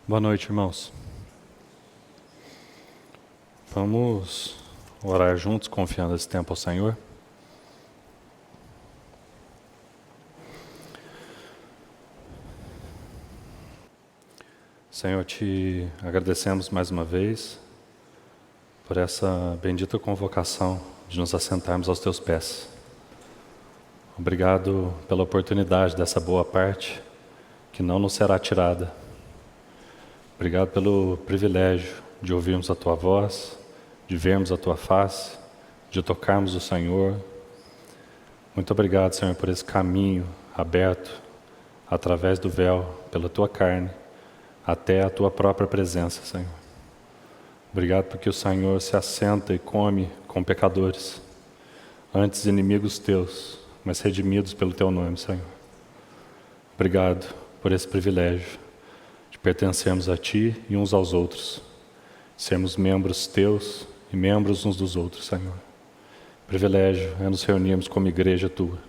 Boa noite, irmãos. Vamos orar juntos, confiando esse tempo ao Senhor. Senhor, te agradecemos mais uma vez por essa bendita convocação de nos assentarmos aos teus pés. Obrigado pela oportunidade dessa boa parte que não nos será tirada. Obrigado pelo privilégio de ouvirmos a tua voz, de vermos a tua face, de tocarmos o Senhor. Muito obrigado, Senhor, por esse caminho aberto através do véu, pela tua carne, até a tua própria presença, Senhor. Obrigado porque o Senhor se assenta e come com pecadores, antes inimigos teus, mas redimidos pelo teu nome, Senhor. Obrigado por esse privilégio de pertencermos a ti e uns aos outros, sermos membros teus e membros uns dos outros, Senhor. Privilégio é nos reunirmos como igreja tua.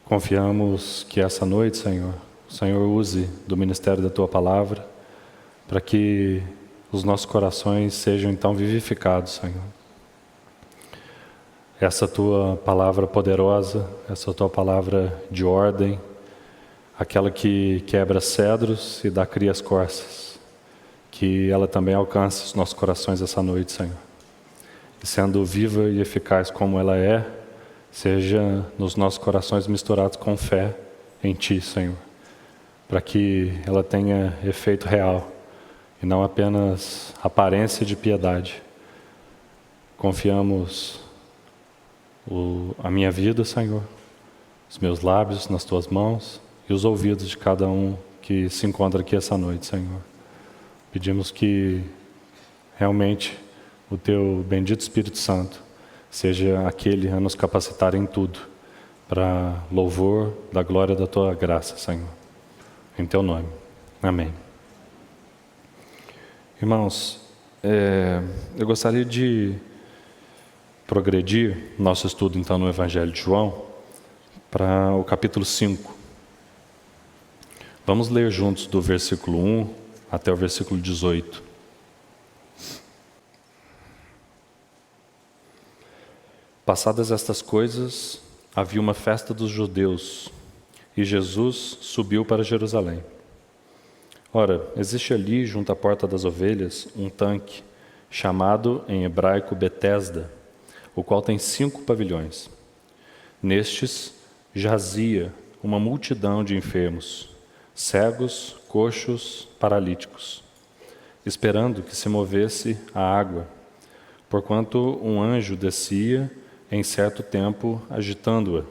Confiamos que essa noite, Senhor, o Senhor use do ministério da tua palavra para que os nossos corações sejam então vivificados, Senhor. Essa tua palavra poderosa, essa tua palavra de ordem, aquela que quebra cedros e dá crias corças, que ela também alcance os nossos corações essa noite, Senhor. E sendo viva e eficaz como ela é, seja nos nossos corações misturados com fé em ti, Senhor, para que ela tenha efeito real e não apenas aparência de piedade. Confiamos a minha vida, Senhor, os meus lábios nas tuas mãos e os ouvidos de cada um que se encontra aqui essa noite, Senhor. Pedimos que realmente o teu bendito Espírito Santo seja aquele a nos capacitar em tudo para louvor da glória da tua graça, Senhor. Em teu nome. Amém. Irmãos, eu gostaria de progredir nosso estudo então no Evangelho de João para o capítulo 5. Vamos ler juntos do versículo 1 até o versículo 18. Passadas estas coisas, havia uma festa dos judeus, e Jesus subiu para Jerusalém. Ora, existe ali, junto à porta das ovelhas, um tanque, chamado em hebraico Betesda, o qual tem 5 pavilhões. Nestes jazia uma multidão de enfermos, cegos, coxos, paralíticos, esperando que se movesse a água, porquanto um anjo descia em certo tempo agitando-a.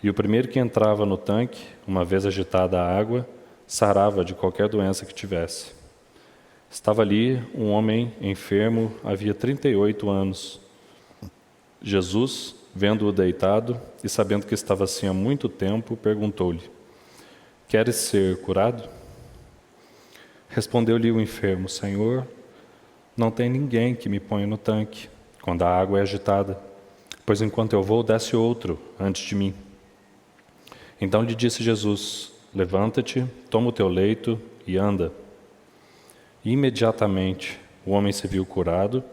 E o primeiro que entrava no tanque, uma vez agitada a água, sarava de qualquer doença que tivesse. Estava ali um homem enfermo, havia 38 anos. Jesus, vendo-o deitado e sabendo que estava assim há muito tempo, perguntou-lhe: Queres ser curado? Respondeu-lhe o enfermo: Senhor, não tem ninguém que me ponha no tanque quando a água é agitada, pois enquanto eu vou, desce outro antes de mim. Então lhe disse Jesus: Levanta-te, toma o teu leito e anda. E imediatamente o homem se viu curado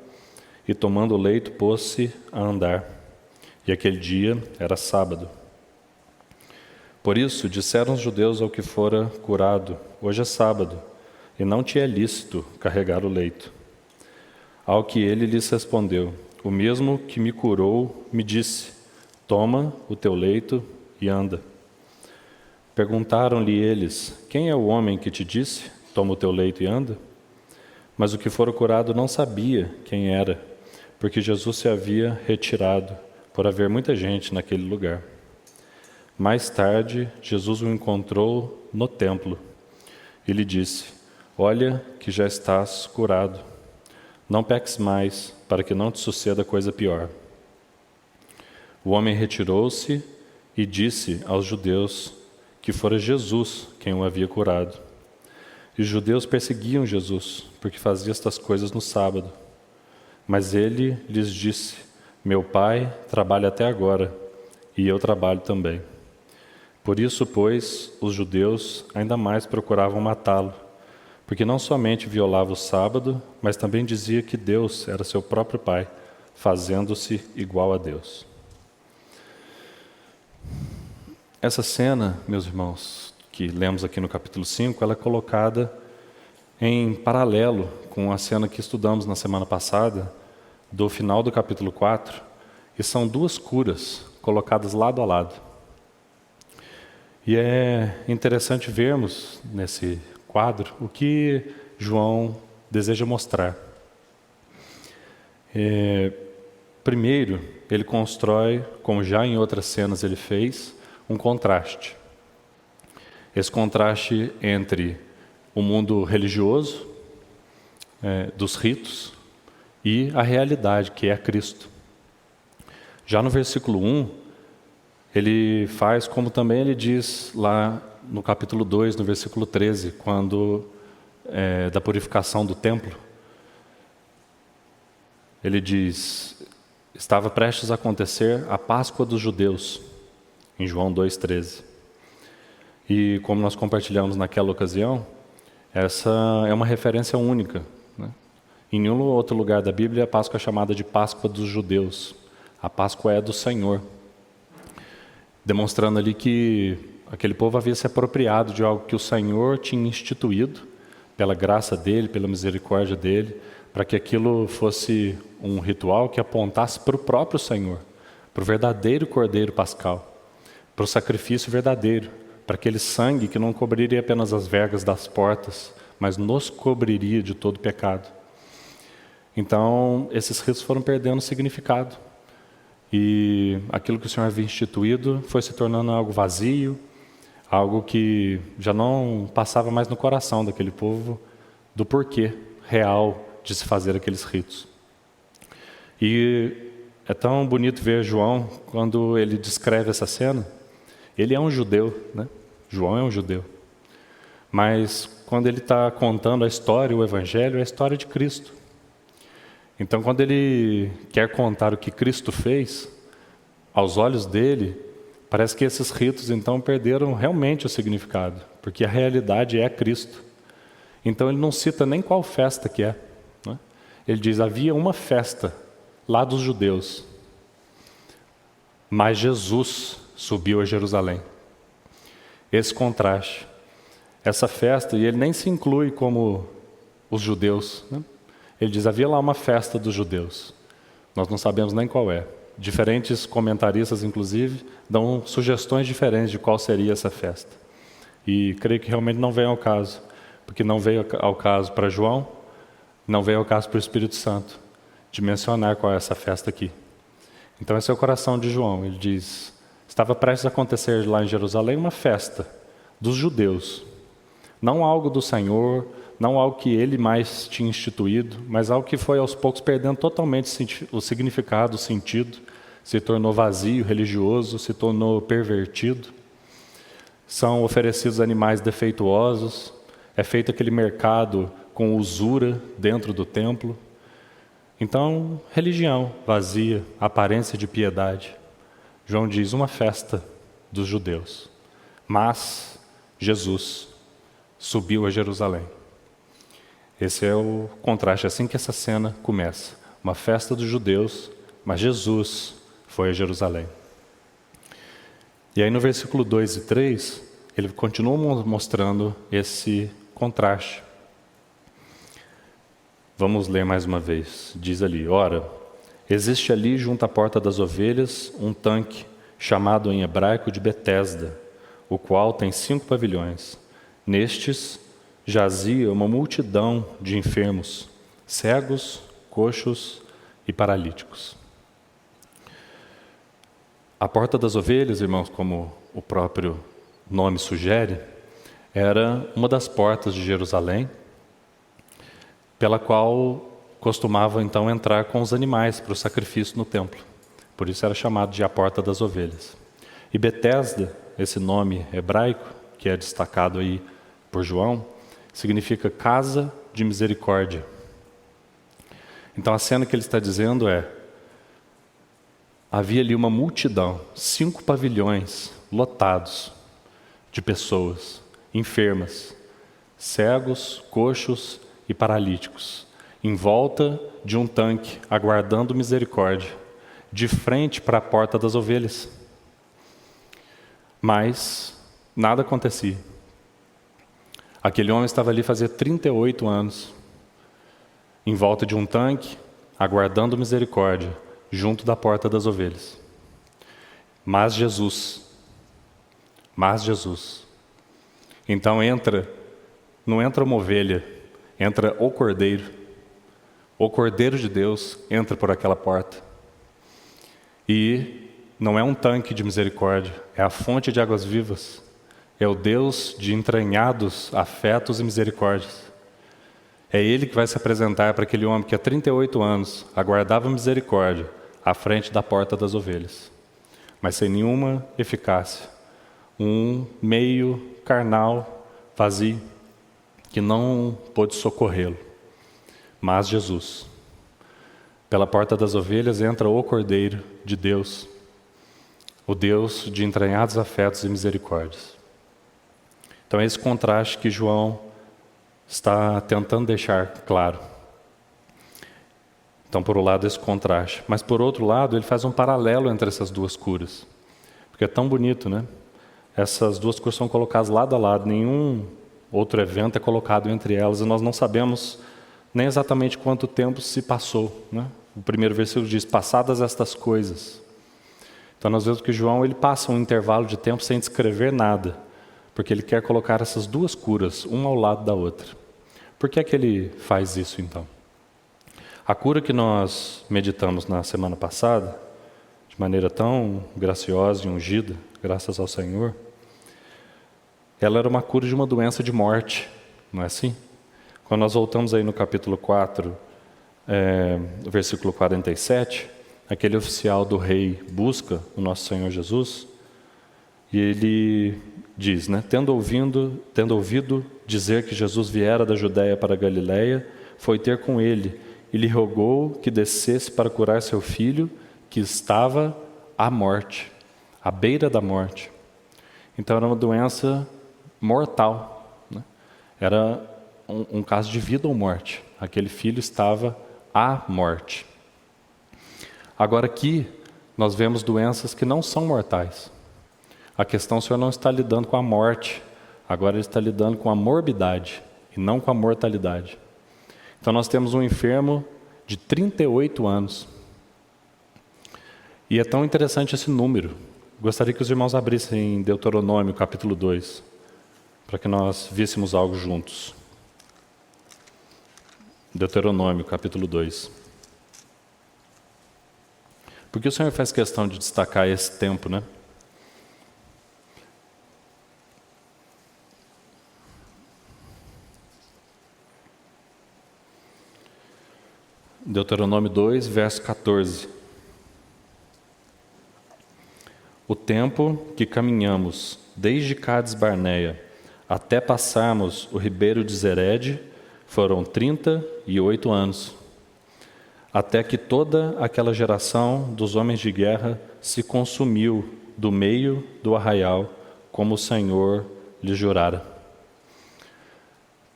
e, tomando o leito, pôs-se a andar. E aquele dia era sábado. Por isso disseram os judeus ao que fora curado: Hoje é sábado, e não te é lícito carregar o leito. Ao que ele lhes respondeu: O mesmo que me curou me disse: Toma o teu leito e anda. Perguntaram-lhe eles: Quem é o homem que te disse: Toma o teu leito e anda? Mas o que fora curado não sabia quem era, porque Jesus se havia retirado, por haver muita gente naquele lugar. Mais tarde, Jesus o encontrou no templo e lhe disse: Olha que já estás curado. Não peques mais, para que não te suceda coisa pior. O homem retirou-se e disse aos judeus que fora Jesus quem o havia curado. E os judeus perseguiam Jesus, porque fazia estas coisas no sábado. Mas ele lhes disse: Meu pai trabalha até agora, e eu trabalho também. Por isso, pois, os judeus ainda mais procuravam matá-lo, porque não somente violava o sábado, mas também dizia que Deus era seu próprio Pai, fazendo-se igual a Deus. Essa cena, meus irmãos, que lemos aqui no capítulo 5, ela é colocada em paralelo com a cena que estudamos na semana passada, do final do capítulo 4, e são duas curas colocadas lado a lado. E é interessante vermos nesse quadro o que João deseja mostrar. Primeiro, ele constrói, como já em outras cenas ele fez, um contraste. Esse contraste entre o mundo religioso, dos ritos, e a realidade, que é Cristo. Já no versículo 1, ele faz como também ele diz lá no capítulo 2, no versículo 13, quando da purificação do templo. Ele diz: estava prestes a acontecer a Páscoa dos judeus, em João 2,13. E como nós compartilhamos naquela ocasião, essa é uma referência única, né? Em nenhum outro lugar da Bíblia a Páscoa é chamada de Páscoa dos judeus. A Páscoa é do Senhor, demonstrando ali que aquele povo havia se apropriado de algo que o Senhor tinha instituído, pela graça dele, pela misericórdia dele, para que aquilo fosse um ritual que apontasse para o próprio Senhor, para o verdadeiro Cordeiro Pascal, para o sacrifício verdadeiro, para aquele sangue que não cobriria apenas as vergas das portas, mas nos cobriria de todo pecado. Então, esses ritos foram perdendo significado. E aquilo que o Senhor havia instituído foi se tornando algo vazio, algo que já não passava mais no coração daquele povo, do porquê real de se fazer aqueles ritos. E é tão bonito ver João, quando ele descreve essa cena. Ele é um judeu, né? João é um judeu. Mas quando ele está contando a história, o Evangelho, é a história de Cristo. Então, quando ele quer contar o que Cristo fez, aos olhos dele, parece que esses ritos, então, perderam realmente o significado, porque a realidade é Cristo. Então, ele não cita nem qual festa que é, né? Ele diz: havia uma festa lá dos judeus, mas Jesus subiu a Jerusalém. Esse contraste, essa festa, e ele nem se inclui como os judeus, né? Ele diz: havia lá uma festa dos judeus. Nós não sabemos nem qual é. Diferentes comentaristas, inclusive, dão sugestões diferentes de qual seria essa festa. E creio que realmente não vem ao caso, porque não veio ao caso para João, não veio ao caso para o Espírito Santo, de mencionar qual é essa festa aqui. Então esse é o coração de João. Ele diz: estava prestes a acontecer lá em Jerusalém uma festa dos judeus. Não algo do Senhor, não algo que ele mais tinha instituído, mas algo que foi aos poucos perdendo totalmente o significado, o sentido, se tornou vazio, religioso, se tornou pervertido. São oferecidos animais defeituosos, é feito aquele mercado com usura dentro do templo. Então, religião vazia, aparência de piedade. João diz: uma festa dos judeus. Mas Jesus subiu a Jerusalém. Esse é o contraste, assim que essa cena começa. Uma festa dos judeus, mas Jesus foi a Jerusalém. E aí no versículo 2 e 3, ele continua mostrando esse contraste. Vamos ler mais uma vez. Diz ali: ora, existe ali junto à porta das ovelhas um tanque, chamado em hebraico de Betesda, o qual tem 5 pavilhões. Nestes jazia uma multidão de enfermos, cegos, coxos e paralíticos. A porta das ovelhas, irmãos, como o próprio nome sugere, era uma das portas de Jerusalém, pela qual costumava então entrar com os animais para o sacrifício no templo. Por isso era chamado de a porta das ovelhas. E Betesda, esse nome hebraico, que é destacado aí por João, significa casa de misericórdia. Então a cena que ele está dizendo é: havia ali uma multidão, 5 pavilhões lotados, de pessoas enfermas, cegos, coxos e paralíticos, em volta de um tanque, aguardando misericórdia, de frente para a porta das ovelhas. Mas nada acontecia. Aquele homem estava ali fazia 38 anos, em volta de um tanque, aguardando misericórdia, junto da porta das ovelhas. Mas Jesus. Então não entra uma ovelha, entra o Cordeiro. O Cordeiro de Deus entra por aquela porta. E não é um tanque de misericórdia, é a fonte de águas vivas. É o Deus de entranhados afetos e misericórdias. É Ele que vai se apresentar para aquele homem que há 38 anos aguardava misericórdia à frente da porta das ovelhas, mas sem nenhuma eficácia. Um meio carnal, vazio, que não pôde socorrê-lo. Mas Jesus, pela porta das ovelhas entra o Cordeiro de Deus, o Deus de entranhados afetos e misericórdias. Então é esse contraste que João está tentando deixar claro. Então, por um lado, esse contraste. Mas, por outro lado, ele faz um paralelo entre essas duas curas. Porque é tão bonito, né? Essas duas curas são colocadas lado a lado. Nenhum outro evento é colocado entre elas. E nós não sabemos nem exatamente quanto tempo se passou, né? O primeiro versículo diz, passadas estas coisas. Então, nós vemos que João ele passa um intervalo de tempo sem descrever nada. Porque ele quer colocar essas duas curas, uma ao lado da outra. Por que é que ele faz isso, então? A cura que nós meditamos na semana passada, de maneira tão graciosa e ungida, graças ao Senhor, ela era uma cura de uma doença de morte, não é assim? Quando nós voltamos aí no capítulo 4, versículo 47, aquele oficial do rei busca o nosso Senhor Jesus, e ele diz, né, tendo ouvido dizer que Jesus viera da Judéia para a Galiléia, foi ter com ele e lhe rogou que descesse para curar seu filho, que estava à morte, à beira da morte. Então era uma doença mortal, né? Era um caso de vida ou morte. Aquele filho estava à morte. Agora aqui nós vemos doenças que não são mortais. A questão, o Senhor não está lidando com a morte, agora Ele está lidando com a morbidade e não com a mortalidade. Então nós temos um enfermo de 38 anos. E é tão interessante esse número. Gostaria que os irmãos abrissem em Deuteronômio, capítulo 2, para que nós víssemos algo juntos. Deuteronômio, capítulo 2. Porque o Senhor faz questão de destacar esse tempo, né? Deuteronômio 2, verso 14. O tempo que caminhamos desde Cades Barneia até passarmos o ribeiro de Zered foram 38 anos, até que toda aquela geração dos homens de guerra se consumiu do meio do arraial, como o Senhor lhe jurara.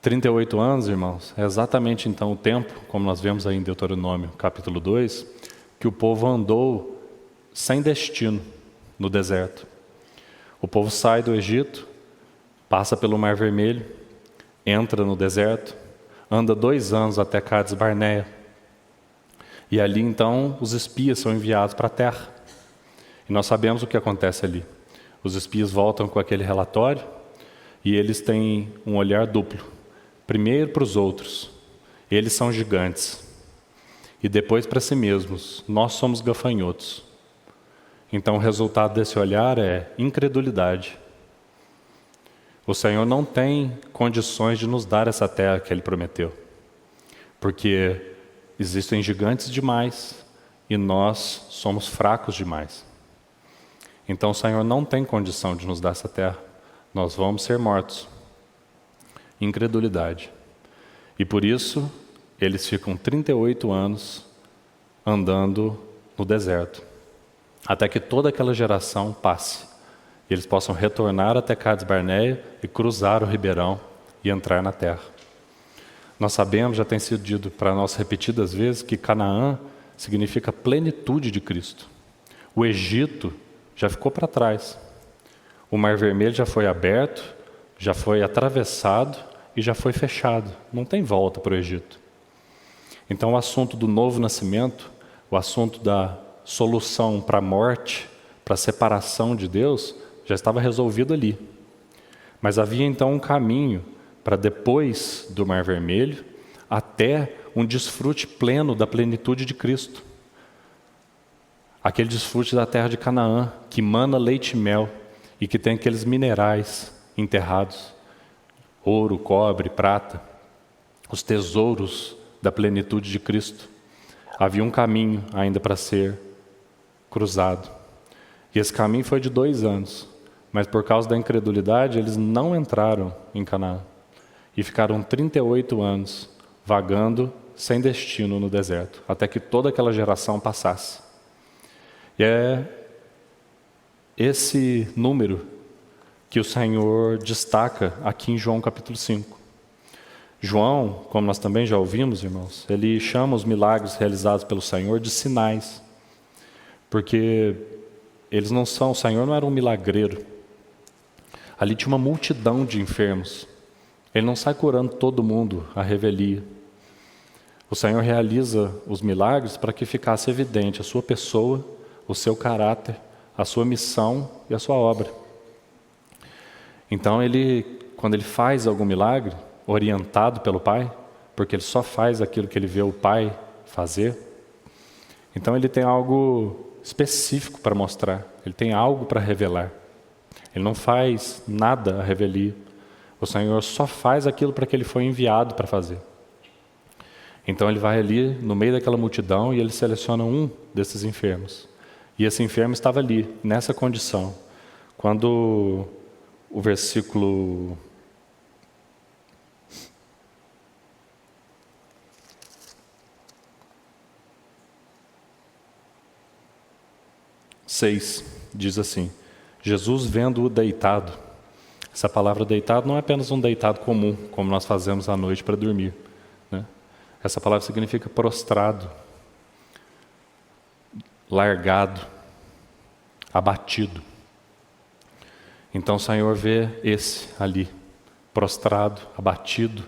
38 anos, irmãos, é exatamente então o tempo, como nós vemos aí em Deuteronômio, capítulo 2, que o povo andou sem destino no deserto. O povo sai do Egito, passa pelo Mar Vermelho, entra no deserto, anda 2 anos até Cades Barneia. E ali então os espias são enviados para a terra. E nós sabemos o que acontece ali. Os espias voltam com aquele relatório e eles têm um olhar duplo. Primeiro para os outros, eles são gigantes. E depois para si mesmos, nós somos gafanhotos. Então o resultado desse olhar é incredulidade. O Senhor não tem condições de nos dar essa terra que Ele prometeu. Porque existem gigantes demais e nós somos fracos demais. Então o Senhor não tem condição de nos dar essa terra. Nós vamos ser mortos. Incredulidade. E por isso, eles ficam 38 anos andando no deserto, até que toda aquela geração passe. e eles possam retornar até Cades Barneia e cruzar o ribeirão e entrar na terra. Nós sabemos, já tem sido dito para nós repetidas vezes, que Canaã significa plenitude de Cristo. O Egito já ficou para trás. O Mar Vermelho já foi aberto, já foi atravessado e já foi fechado. Não tem volta para o Egito. Então o assunto do novo nascimento, o assunto da solução para a morte, para a separação de Deus, já estava resolvido ali. Mas havia então um caminho para depois do Mar Vermelho, até um desfrute pleno da plenitude de Cristo. Aquele desfrute da terra de Canaã, que mana leite e mel, e que tem aqueles minerais enterrados, ouro, cobre, prata, os tesouros da plenitude de Cristo. Havia um caminho ainda para ser cruzado. E esse caminho foi de 2 anos, mas por causa da incredulidade, eles não entraram em Canaã. E ficaram 38 anos vagando sem destino no deserto, até que toda aquela geração passasse. E é esse número que o Senhor destaca aqui em João capítulo 5. João, como nós também já ouvimos, irmãos, ele chama os milagres realizados pelo Senhor de sinais, porque eles não são, o Senhor não era um milagreiro. Ali tinha uma multidão de enfermos. Ele não sai curando todo mundo à revelia. O Senhor realiza os milagres para que ficasse evidente a sua pessoa, o seu caráter, a sua missão e a sua obra. Então, quando ele faz algum milagre, orientado pelo Pai, porque ele só faz aquilo que ele vê o Pai fazer, então ele tem algo específico para mostrar, ele tem algo para revelar. Ele não faz nada a revelia. O Senhor só faz aquilo para que ele foi enviado para fazer. Então ele vai ali no meio daquela multidão e ele seleciona um desses enfermos. E esse enfermo estava ali, nessa condição. Quando o versículo 6 diz assim: Jesus vendo-o deitado. Essa palavra deitado não é apenas um deitado comum, como nós fazemos à noite para dormir, né? Essa palavra significa prostrado, largado, abatido. Então o Senhor vê esse ali, prostrado, abatido,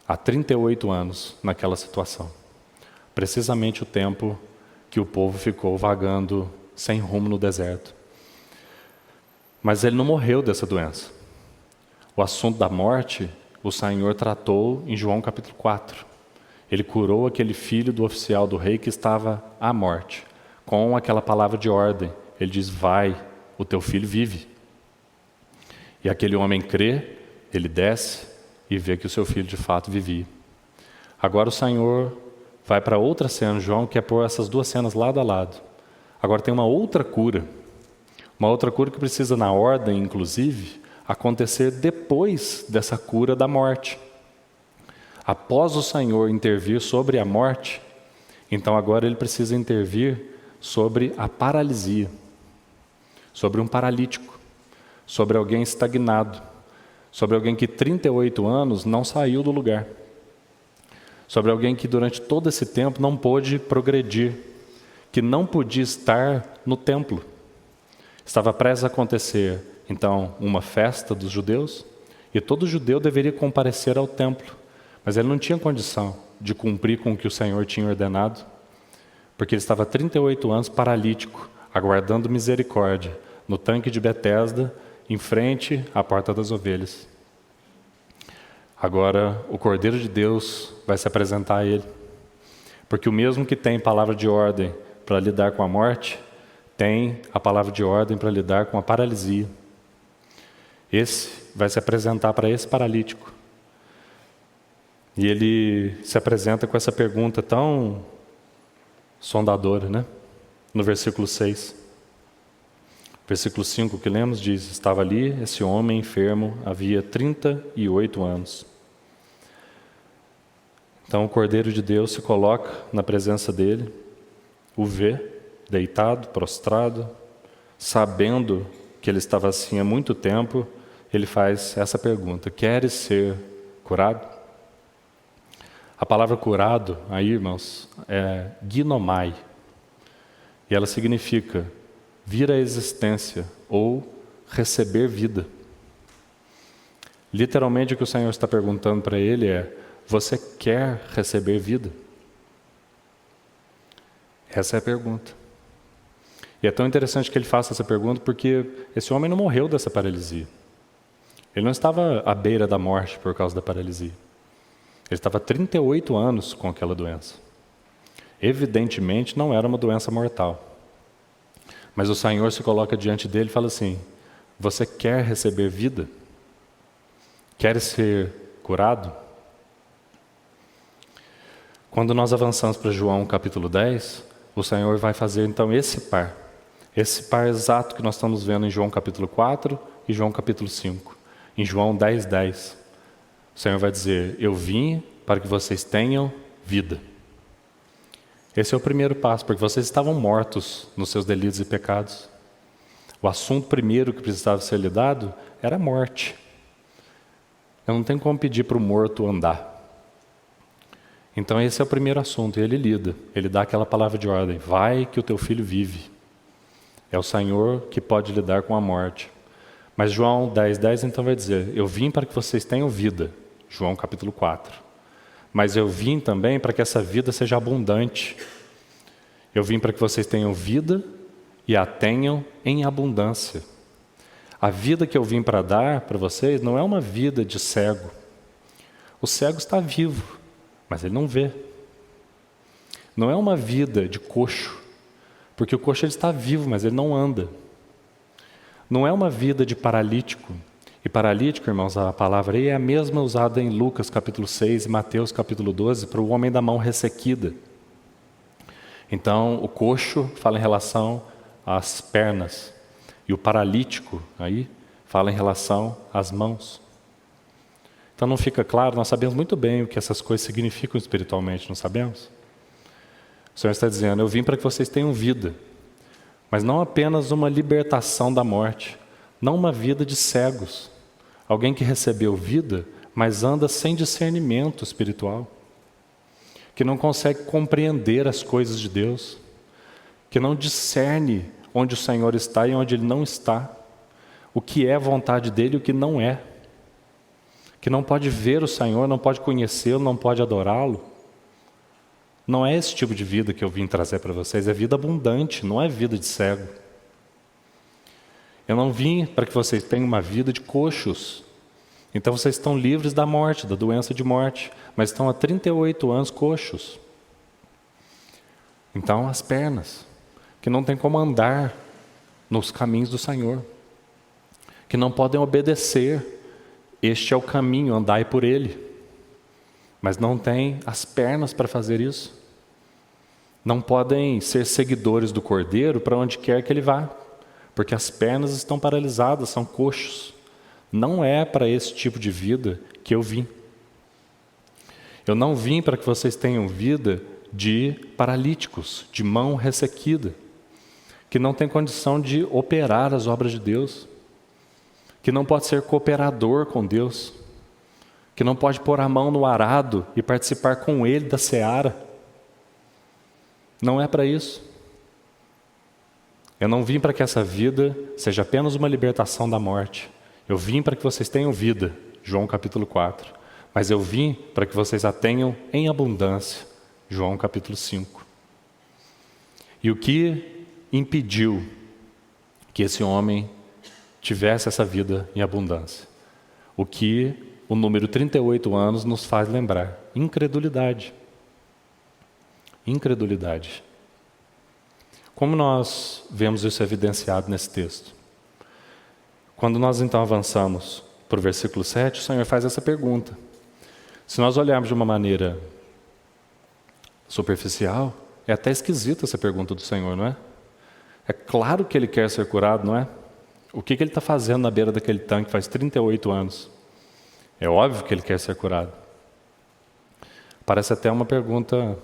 há 38 anos naquela situação. Precisamente o tempo que o povo ficou vagando sem rumo no deserto. Mas ele não morreu dessa doença. O assunto da morte, o Senhor tratou em João capítulo 4. Ele curou aquele filho do oficial do rei que estava à morte, com aquela palavra de ordem. Ele diz: vai, o teu filho vive. E aquele homem crê, ele desce e vê que o seu filho de fato vivia. Agora o Senhor vai para outra cena, João quer pôr essas 2 cenas lado a lado. Agora tem uma outra cura que precisa, na ordem, inclusive, acontecer depois dessa cura da morte. Após o Senhor intervir sobre a morte, então agora ele precisa intervir sobre a paralisia, sobre um paralítico, sobre alguém estagnado, sobre alguém que 38 anos não saiu do lugar, sobre alguém que durante todo esse tempo não pôde progredir, que não podia estar no templo. Estava prestes a acontecer, então, uma festa dos judeus, e todo judeu deveria comparecer ao templo, mas ele não tinha condição de cumprir com o que o Senhor tinha ordenado, porque ele estava há 38 anos paralítico, aguardando misericórdia, no tanque de Betesda, em frente à porta das ovelhas. Agora, o Cordeiro de Deus vai se apresentar a ele, porque o mesmo que tem palavra de ordem para lidar com a morte, tem a palavra de ordem para lidar com a paralisia. Esse vai se apresentar para esse paralítico. E ele se apresenta com essa pergunta tão sondadora, né? No versículo 6. Versículo 5 que lemos diz: estava ali esse homem enfermo havia 38 anos. Então o Cordeiro de Deus se coloca na presença dele, o vê, deitado, prostrado, sabendo que ele estava assim há muito tempo, ele faz essa pergunta: queres ser curado? A palavra curado, aí, irmãos, é ginomai. E ela significa vir à existência ou receber vida. Literalmente o que o Senhor está perguntando para ele é: você quer receber vida? Essa é a pergunta. E é tão interessante que ele faça essa pergunta porque esse homem não morreu dessa paralisia. Ele não estava à beira da morte por causa da paralisia. Ele estava há 38 anos com aquela doença. Evidentemente não era uma doença mortal. Mas o Senhor se coloca diante dele e fala assim: você quer receber vida? Quer ser curado? Quando nós avançamos para João capítulo 10, o Senhor vai fazer então esse par exato que nós estamos vendo em João capítulo 4 e João capítulo 5. Em João 10:10, o Senhor vai dizer: eu vim para que vocês tenham vida. Esse é o primeiro passo, porque vocês estavam mortos nos seus delitos e pecados. O assunto primeiro que precisava ser lidado era a morte. Eu não tenho como pedir para o morto andar. Então esse é o primeiro assunto, e ele lida. Ele dá aquela palavra de ordem: vai que o teu filho vive. É o Senhor que pode lidar com a morte. Mas João 10:10 então vai dizer: eu vim para que vocês tenham vida. João capítulo 4. Mas eu vim também para que essa vida seja abundante. Eu vim para que vocês tenham vida e a tenham em abundância. A vida que eu vim para dar para vocês não é uma vida de cego. O cego está vivo, mas ele não vê. Não é uma vida de coxo, porque o coxo ele está vivo, mas ele não anda. Não é uma vida de paralítico. E paralítico, irmãos, a palavra aí é a mesma usada em Lucas capítulo 6 e Mateus capítulo 12 para o homem da mão ressequida. Então, o coxo fala em relação às pernas e o paralítico aí fala em relação às mãos. Então não fica claro, nós sabemos muito bem o que essas coisas significam espiritualmente, não sabemos? O Senhor está dizendo: eu vim para que vocês tenham vida, mas não apenas uma libertação da morte, não uma vida de cegos. Alguém que recebeu vida, mas anda sem discernimento espiritual, que não consegue compreender as coisas de Deus, que não discerne onde o Senhor está e onde Ele não está, o que é vontade dEle e o que não é, que não pode ver o Senhor, não pode conhecê-lo, não pode adorá-lo. Não é esse tipo de vida que eu vim trazer para vocês, é vida abundante, não é vida de cego. Eu não vim para que vocês tenham uma vida de coxos. Então vocês estão livres da morte, da doença de morte, mas estão há 38 anos coxos. Então as pernas, que não têm como andar nos caminhos do Senhor, que não podem obedecer. Este é o caminho, andai por ele. Mas não têm as pernas para fazer isso. Não podem ser seguidores do Cordeiro para onde quer que ele vá, porque as pernas estão paralisadas, são coxos. Não é para esse tipo de vida que eu vim. Eu não vim para que vocês tenham vida de paralíticos, de mão ressequida, que não tem condição de operar as obras de Deus, que não pode ser cooperador com Deus, que não pode pôr a mão no arado e participar com Ele da seara. Não é para isso. Eu não vim para que essa vida seja apenas uma libertação da morte. Eu vim para que vocês tenham vida, João capítulo 4. Mas eu vim para que vocês a tenham em abundância, João capítulo 5. E o que impediu que esse homem tivesse essa vida em abundância? O que o número 38 anos nos faz lembrar: incredulidade. Incredulidade. Como nós vemos isso evidenciado nesse texto? Quando nós então avançamos para o versículo 7, o Senhor faz essa pergunta. Se nós olharmos de uma maneira superficial, é até esquisita essa pergunta do Senhor, não é? É claro que Ele quer ser curado, não é? O que Ele está fazendo na beira daquele tanque faz 38 anos? É óbvio que Ele quer ser curado. Parece até uma pergunta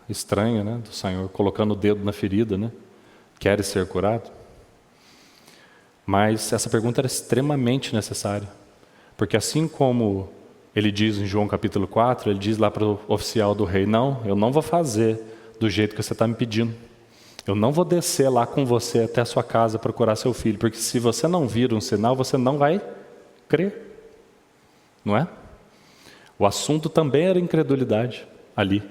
estranha, né, do Senhor, colocando o dedo na ferida, né? Queres ser curado? Mas essa pergunta era extremamente necessária, porque assim como ele diz em João capítulo 4, ele diz lá para o oficial do rei, não, eu não vou fazer do jeito que você está me pedindo. Eu não vou descer lá com você até a sua casa procurar seu filho, porque se você não vir um sinal, você não vai crer. Não é? O assunto também era incredulidade ali.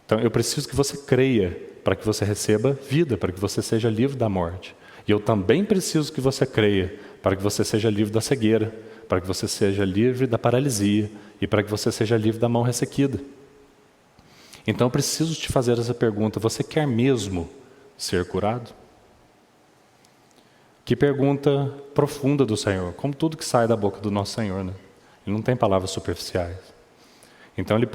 Então eu preciso que você creia para que você receba vida, para que você seja livre da morte. E eu também preciso que você creia para que você seja livre da cegueira, para que você seja livre da paralisia e para que você seja livre da mão ressequida. Então eu preciso te fazer essa pergunta: você quer mesmo ser curado? Que pergunta profunda do Senhor, como tudo que sai da boca do nosso Senhor, né? Ele não tem palavras superficiais. Então ele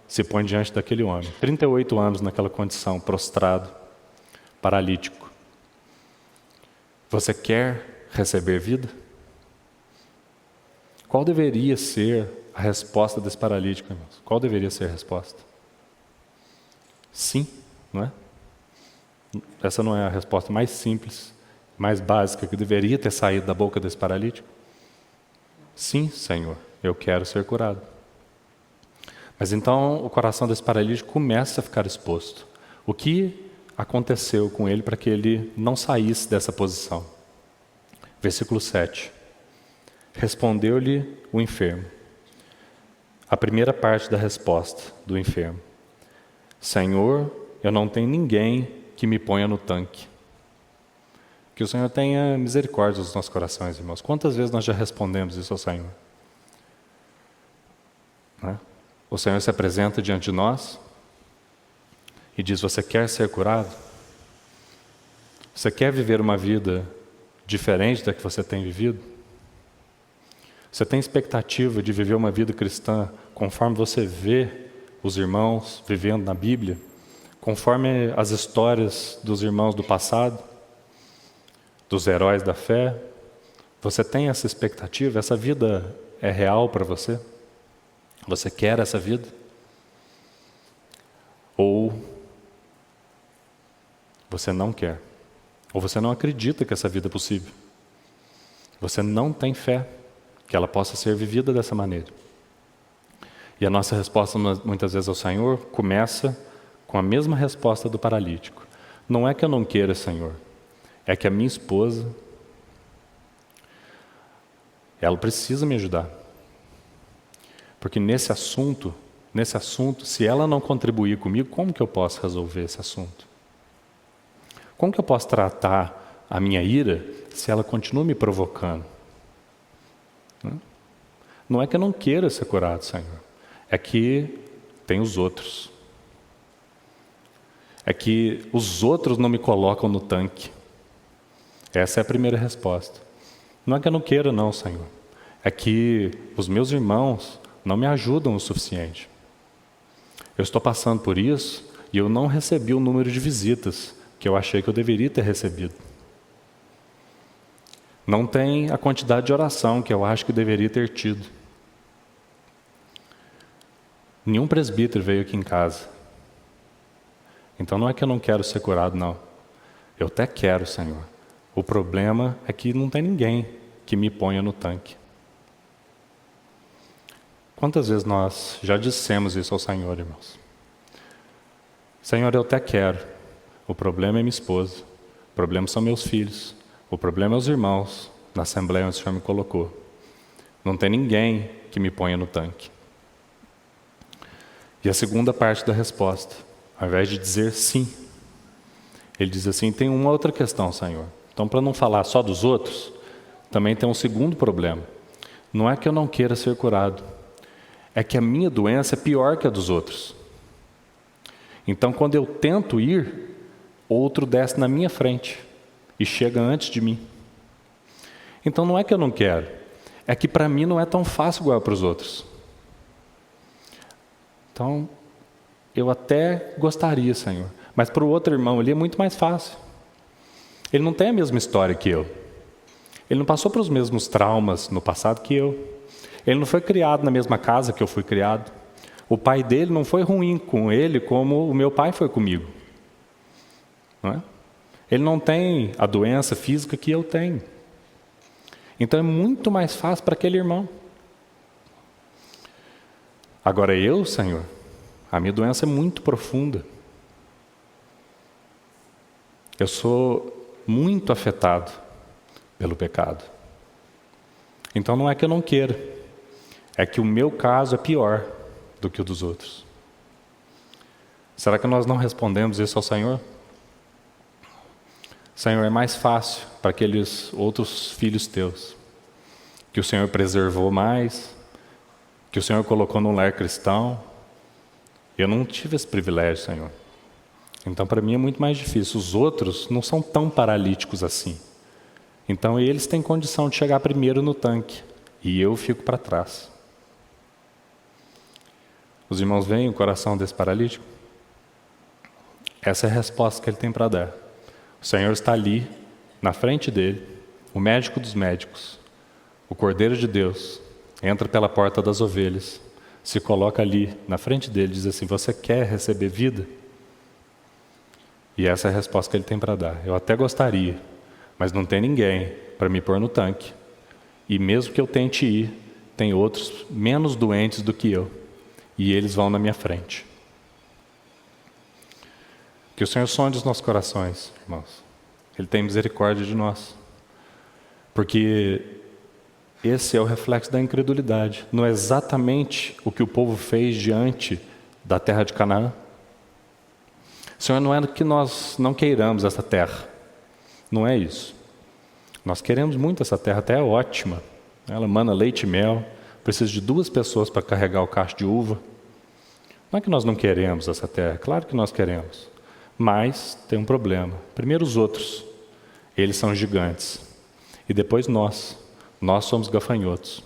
se põe diante daquele homem, 38 anos naquela condição, prostrado, paralítico. Você quer receber vida? Qual deveria ser a resposta desse paralítico, irmãos? Qual deveria ser a resposta? Sim, não é? Essa não é a resposta mais simples, mais básica que deveria ter saído da boca desse paralítico? Sim, Senhor, eu quero ser curado. Mas então o coração desse paralítico começa a ficar exposto. O que aconteceu com ele para que ele não saísse dessa posição? Versículo 7. Respondeu-lhe o enfermo. A primeira parte da resposta do enfermo: Senhor, eu não tenho ninguém que me ponha no tanque. Que o Senhor tenha misericórdia dos nossos corações, irmãos. Quantas vezes nós já respondemos isso ao Senhor? Não é? O Senhor se apresenta diante de nós e diz: você quer ser curado? Você quer viver uma vida diferente da que você tem vivido? Você tem expectativa de viver uma vida cristã conforme você vê os irmãos vivendo na Bíblia? Conforme as histórias dos irmãos do passado? Dos heróis da fé? Você tem essa expectativa? Essa vida é real para você? Você quer essa vida? Ou você não quer? Ou você não acredita que essa vida é possível? Você não tem fé que ela possa ser vivida dessa maneira. E a nossa resposta muitas vezes ao Senhor começa com a mesma resposta do paralítico. Não é que eu não queira, Senhor, é que a minha esposa, ela precisa me ajudar. Porque nesse assunto, se ela não contribuir comigo, como que eu posso resolver esse assunto? Como que eu posso tratar a minha ira se ela continua me provocando? Não é que eu não queira ser curado, Senhor. É que tem os outros. É que os outros não me colocam no tanque. Essa é a primeira resposta. Não é que eu não queira, não, Senhor. É que os meus irmãos não me ajudam o suficiente. Eu estou passando por isso e eu não recebi o número de visitas que eu achei que eu deveria ter recebido. Não tem a quantidade de oração que eu acho que deveria ter tido. Nenhum presbítero veio aqui em casa. Então não é que eu não quero ser curado, não. Eu até quero, Senhor. O problema é que não tem ninguém que me ponha no tanque. Quantas vezes nós já dissemos isso ao Senhor, irmãos? Senhor, eu até quero. O problema é minha esposa. O problema são meus filhos. O problema é os irmãos na assembleia onde o Senhor me colocou. Não tem ninguém que me ponha no tanque. E a segunda parte da resposta, ao invés de dizer sim, ele diz assim: tem uma outra questão, Senhor. Então, para não falar só dos outros, também tem um segundo problema. Não é que eu não queira ser curado, é que a minha doença é pior que a dos outros. Então, quando eu tento ir, outro desce na minha frente e chega antes de mim. Então, não é que eu não quero, é que para mim não é tão fácil igual para os outros. Então, eu até gostaria, Senhor, mas para o outro irmão ali é muito mais fácil. Ele não tem a mesma história que eu. Ele não passou pelos mesmos traumas no passado que eu. Ele não foi criado na mesma casa que eu fui criado. O pai dele não foi ruim com ele como o meu pai foi comigo. Não é? Ele não tem a doença física que eu tenho. Então é muito mais fácil para aquele irmão. Agora eu, Senhor, a minha doença é muito profunda. Eu sou muito afetado pelo pecado. Então não é que eu não queira, é que o meu caso é pior do que o dos outros. Será que nós não respondemos isso ao Senhor? Senhor, é mais fácil para aqueles outros filhos teus, que o Senhor preservou mais, que o Senhor colocou num lar cristão. Eu não tive esse privilégio, Senhor. Então, para mim é muito mais difícil. Os outros não são tão paralíticos assim. Então, eles têm condição de chegar primeiro no tanque, e eu fico para trás. Os irmãos veem o coração desse paralítico? Essa é a resposta que ele tem para dar. O Senhor está ali, na frente dele, o médico dos médicos, o Cordeiro de Deus, entra pela porta das ovelhas, se coloca ali, na frente dele, diz assim: você quer receber vida? E essa é a resposta que ele tem para dar. Eu até gostaria, mas não tem ninguém para me pôr no tanque. E mesmo que eu tente ir, tem outros menos doentes do que eu. E eles vão na minha frente. Que o Senhor sonde os nossos corações, irmãos. Ele tem misericórdia de nós. Porque esse é o reflexo da incredulidade. Não é exatamente o que o povo fez diante da terra de Canaã. Senhor, não é que nós não queiramos essa terra. Não é isso. Nós queremos muito essa terra, até é ótima. Ela mana leite e mel. Precisa de 2 pessoas para carregar o cacho de uva. Não é que nós não queremos essa terra. Claro que nós queremos. Mas tem um problema. Primeiro os outros. Eles são gigantes. E depois nós. Nós somos gafanhotos.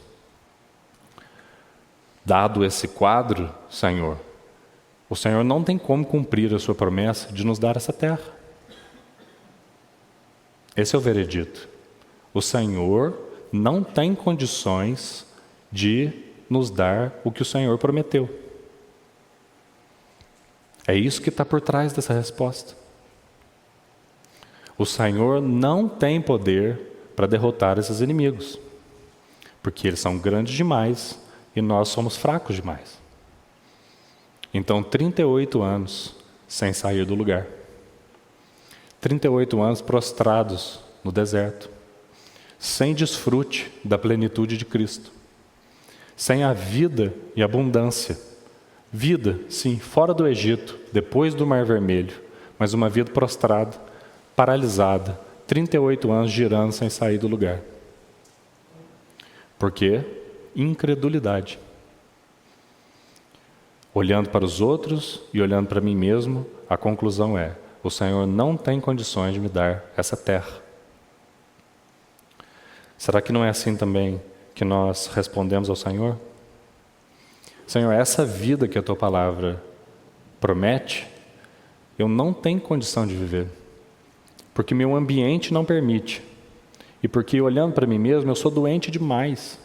Dado esse quadro, Senhor, o Senhor não tem como cumprir a sua promessa de nos dar essa terra. Esse é o veredito. O Senhor não tem condições de nos dar o que o Senhor prometeu. É isso que está por trás dessa resposta. O Senhor não tem poder para derrotar esses inimigos, porque eles são grandes demais e nós somos fracos demais. Então, 38 anos sem sair do lugar. 38 anos prostrados no deserto, sem desfrute da plenitude de Cristo, sem a vida e abundância. Vida, sim, fora do Egito, depois do Mar Vermelho, mas uma vida prostrada, paralisada, 38 anos girando sem sair do lugar. Por quê? Incredulidade. Olhando para os outros e olhando para mim mesmo, a conclusão é: o Senhor não tem condições de me dar essa terra. Será que não é assim também que nós respondemos ao Senhor? Senhor, essa vida que a Tua palavra promete, eu não tenho condição de viver, porque meu ambiente não permite, e porque olhando para mim mesmo, eu sou doente demais.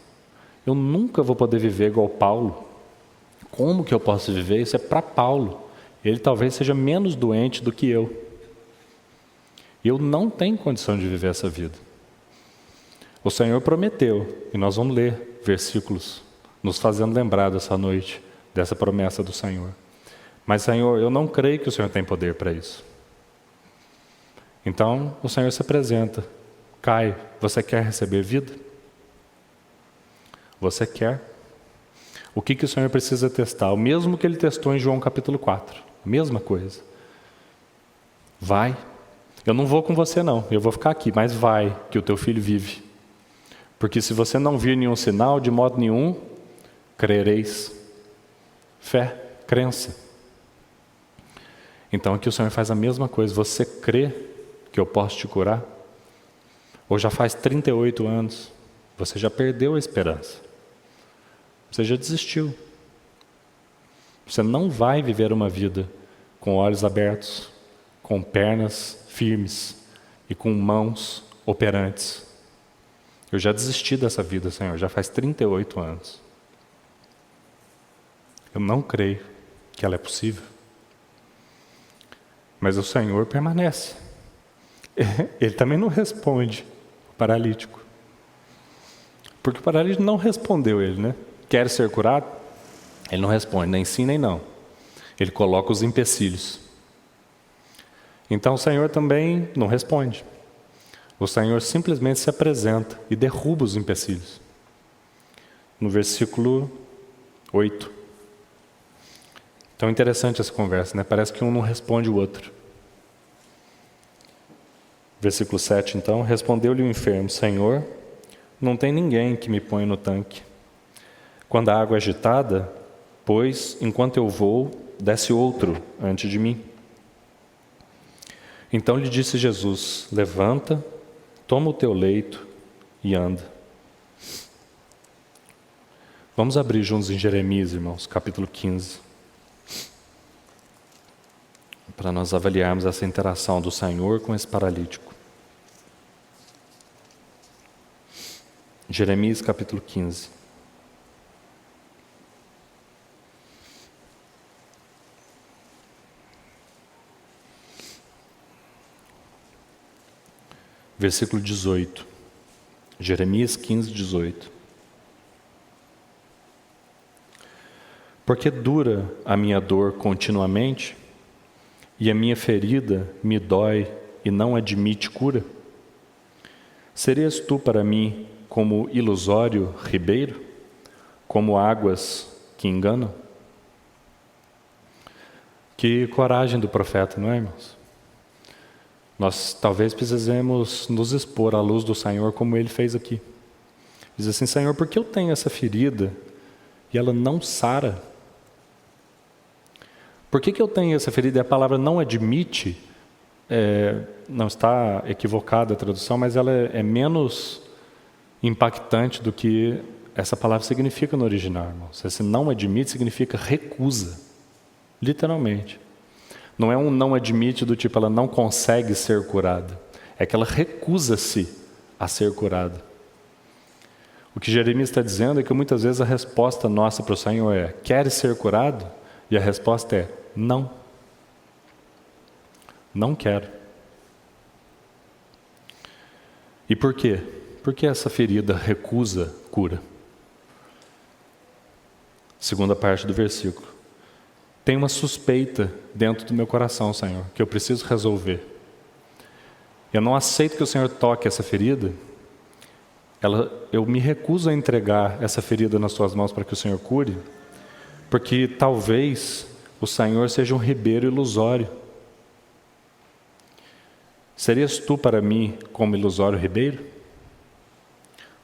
Eu nunca vou poder viver igual Paulo. Como que eu posso viver? Isso é para Paulo. Ele talvez seja menos doente do que eu. Eu não tenho condição de viver essa vida. O Senhor prometeu, e nós vamos ler versículos nos fazendo lembrar dessa noite, dessa promessa do Senhor. Mas, Senhor, eu não creio que o Senhor tem poder para isso. Então, o Senhor se apresenta. Caio, você quer receber vida? Você quer? O que o Senhor precisa testar? O mesmo que Ele testou em João capítulo 4. A mesma coisa. Vai. Eu não vou com você não, eu vou ficar aqui, mas vai, que o teu filho vive. Porque se você não vir nenhum sinal, de modo nenhum, crereis. Fé, crença. Então aqui o Senhor faz a mesma coisa. Você crê que eu posso te curar? Ou já faz 38 anos, você já perdeu a esperança. Você já desistiu. Você não vai viver uma vida com olhos abertos, com pernas firmes e com mãos operantes. Eu já desisti dessa vida, Senhor, já faz 38 anos. Eu não creio que ela é possível. Mas o Senhor permanece. Ele também não responde o paralítico. Porque o paralítico não respondeu ele, né? Quer ser curado? Ele não responde, nem sim, nem não. Ele coloca os empecilhos. Então o Senhor também não responde. O Senhor simplesmente se apresenta e derruba os empecilhos. No versículo 8. Então é interessante essa conversa, né? Parece que um não responde o outro. Versículo 7, então. Respondeu-lhe o enfermo: Senhor, não tem ninguém que me ponha no tanque. Quando a água é agitada, pois, enquanto eu vou, desce outro antes de mim. Então lhe disse Jesus: levanta, toma o teu leito e anda. Vamos abrir juntos em Jeremias, irmãos, capítulo 15. Para nós avaliarmos essa interação do Senhor com esse paralítico. Jeremias, capítulo 15. Versículo 18. Jeremias 15, 18. Porque dura a minha dor continuamente, e a minha ferida me dói e não admite cura? Serias tu para mim como ilusório ribeiro, como águas que enganam? Que coragem do profeta, não é, irmãos? Nós talvez precisemos nos expor à luz do Senhor como ele fez aqui. Diz assim: Senhor, por que eu tenho essa ferida e ela não sara? Por que eu tenho essa ferida? E a palavra não admite, não está equivocada a tradução, mas ela é menos impactante do que essa palavra significa no original, irmãos. Esse não admite significa recusa, literalmente. Não é um não admite do tipo ela não consegue ser curada, é que ela recusa-se a ser curada. O que Jeremias está dizendo é que muitas vezes a resposta nossa para o Senhor é: queres ser curado? E a resposta é: não. Não quero. E por quê? Porque essa ferida recusa cura. Segunda parte do versículo. Tem uma suspeita dentro do meu coração, Senhor, que eu preciso resolver. Eu não aceito que o Senhor toque essa ferida. Eu me recuso a entregar essa ferida nas suas mãos para que o Senhor cure, porque talvez o Senhor seja um ribeiro ilusório. Serias tu para mim como ilusório ribeiro?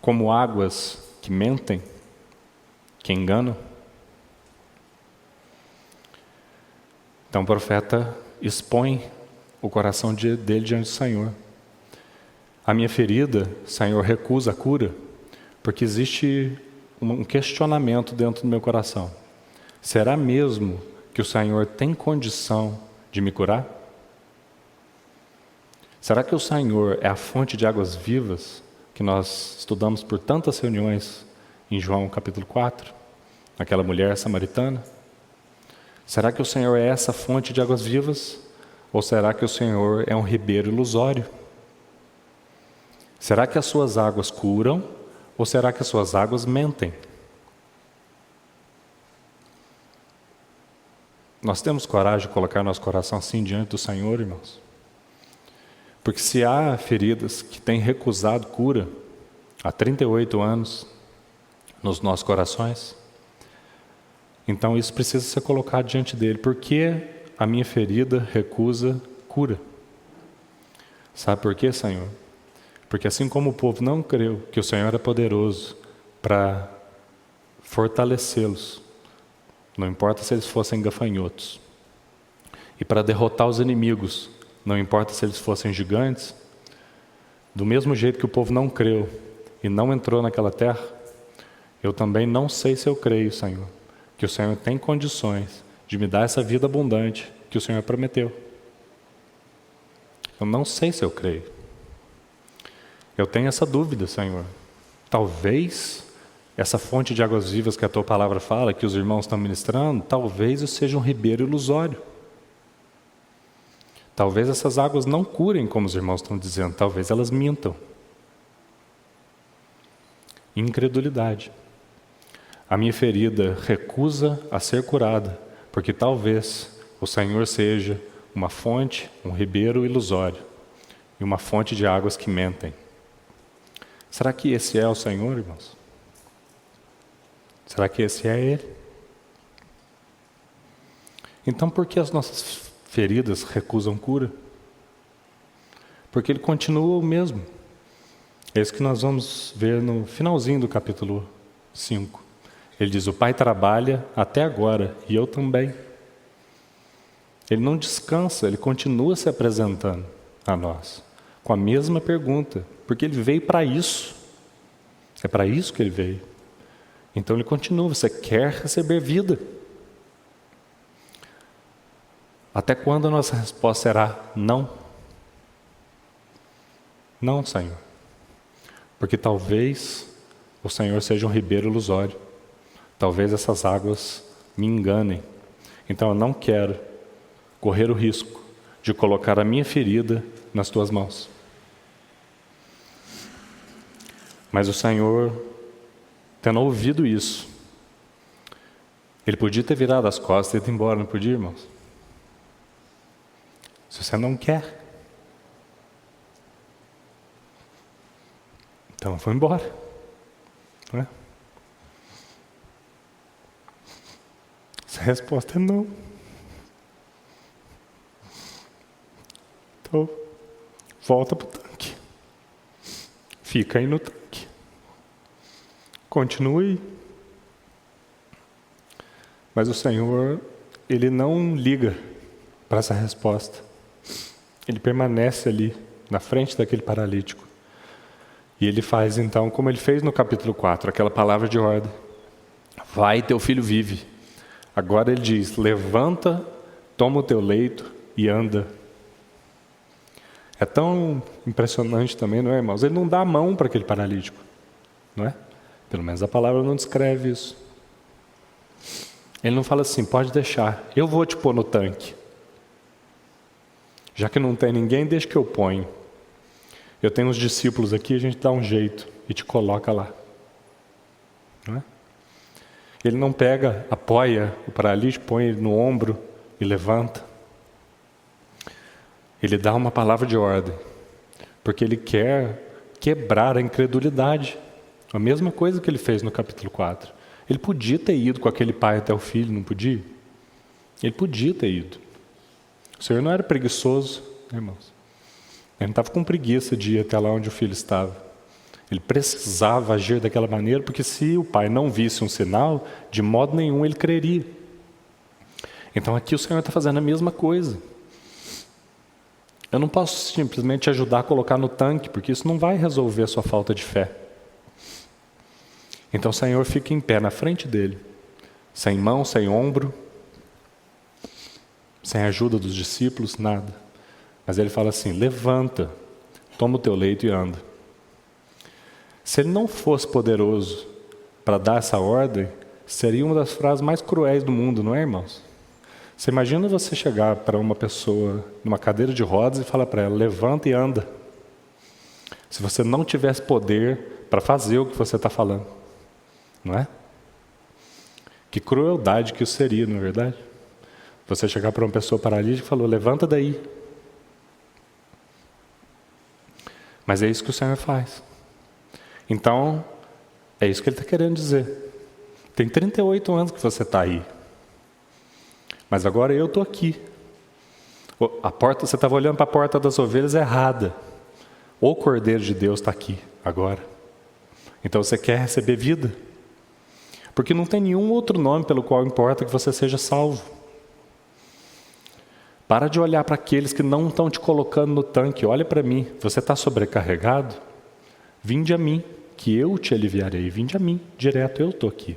Como águas que mentem, que enganam? Então o profeta expõe o coração dele diante do Senhor. A minha ferida, Senhor, recusa a cura, porque existe um questionamento dentro do meu coração. Será mesmo que o Senhor tem condição de me curar? Será que o Senhor é a fonte de águas vivas que nós estudamos por tantas reuniões em João capítulo 4, aquela mulher samaritana? Será que o Senhor é essa fonte de águas vivas? Ou será que o Senhor é um ribeiro ilusório? Será que as suas águas curam? Ou será que as suas águas mentem? Nós temos coragem de colocar nosso coração assim diante do Senhor, irmãos? Porque se há feridas que têm recusado cura há 38 anos nos nossos corações, então isso precisa ser colocado diante dele. Por que a minha ferida recusa cura? Sabe por quê, Senhor? Porque assim como o povo não creu que o Senhor era poderoso para fortalecê-los, não importa se eles fossem gafanhotos, e para derrotar os inimigos, não importa se eles fossem gigantes, do mesmo jeito que o povo não creu e não entrou naquela terra, eu também não sei se eu creio, Senhor, que o Senhor tem condições de me dar essa vida abundante que o Senhor prometeu. Eu não sei se eu creio. Eu tenho essa dúvida, Senhor. Talvez essa fonte de águas vivas que a Tua palavra fala, que os irmãos estão ministrando, talvez eu seja um ribeiro ilusório. Talvez essas águas não curem como os irmãos estão dizendo, talvez elas mintam. Incredulidade. A minha ferida recusa a ser curada, porque talvez o Senhor seja uma fonte, um ribeiro ilusório e uma fonte de águas que mentem. Será que esse é o Senhor, irmãos? Será que esse é Ele? Então, por que as nossas feridas recusam cura? Porque Ele continua o mesmo. É isso que nós vamos ver no finalzinho do capítulo 5. Ele diz: o Pai trabalha até agora e eu também. Ele não descansa, Ele continua se apresentando a nós com a mesma pergunta, porque Ele veio para isso. É para isso que Ele veio. Então Ele continua: você quer receber vida? Até quando a nossa resposta será não? Não, Senhor. Porque talvez o Senhor seja um ribeiro ilusório. Talvez essas águas me enganem. Então eu não quero correr o risco de colocar a minha ferida nas tuas mãos. Mas o Senhor, tendo ouvido isso, Ele podia ter virado as costas e ido embora, não podia, irmãos? Se você não quer, então foi embora, não é? Essa resposta é não. Então, volta para o tanque. Fica aí no tanque. Continue. Mas o Senhor, Ele não liga para essa resposta. Ele permanece ali, na frente daquele paralítico. E Ele faz então, como Ele fez no capítulo 4, aquela palavra de ordem. Vai, teu filho vive. Agora Ele diz: levanta, toma o teu leito e anda. É tão impressionante também, não é, irmãos? Ele não dá a mão para aquele paralítico, não é? Pelo menos a palavra não descreve isso. Ele não fala assim: pode deixar, eu vou te pôr no tanque. Já que não tem ninguém, deixa que eu ponho. Eu tenho uns discípulos aqui, a gente dá um jeito e te coloca lá. Não é? Ele não pega, apoia o paralítico, põe ele no ombro e levanta. Ele dá uma palavra de ordem, porque Ele quer quebrar a incredulidade. A mesma coisa que Ele fez no capítulo 4. Ele podia ter ido com aquele pai até o filho, não podia? Ele podia ter ido. O Senhor não era preguiçoso, né, irmãos? Ele não estava com preguiça de ir até lá onde o filho estava. Ele precisava agir daquela maneira, porque se o pai não visse um sinal, de modo nenhum ele creria. Então aqui o Senhor está fazendo a mesma coisa. Eu não posso simplesmente ajudar a colocar no tanque, porque isso não vai resolver a sua falta de fé. Então o Senhor fica em pé na frente dele, sem mão, sem ombro, sem a ajuda dos discípulos, nada. Mas Ele fala assim: levanta, toma o teu leito e anda. Se Ele não fosse poderoso para dar essa ordem, seria uma das frases mais cruéis do mundo, não é, irmãos? Você imagina você chegar para uma pessoa numa cadeira de rodas e falar para ela: levanta e anda. Se você não tivesse poder para fazer o que você está falando, não é? Que crueldade que isso seria, não é verdade? Você chegar para uma pessoa paralítica e falar: levanta daí. Mas é isso que o Senhor faz. Então, é isso que Ele está querendo dizer. Tem 38 anos que você está aí. Mas agora eu estou aqui. A porta, você estava olhando para a porta das ovelhas errada. O Cordeiro de Deus está aqui, agora. Então você quer receber vida? Porque não tem nenhum outro nome pelo qual importa que você seja salvo. Para de olhar para aqueles que não estão te colocando no tanque. Olha para mim. Você está sobrecarregado? Vinde a mim, que eu te aliviarei. Vinde a mim, direto, eu estou aqui.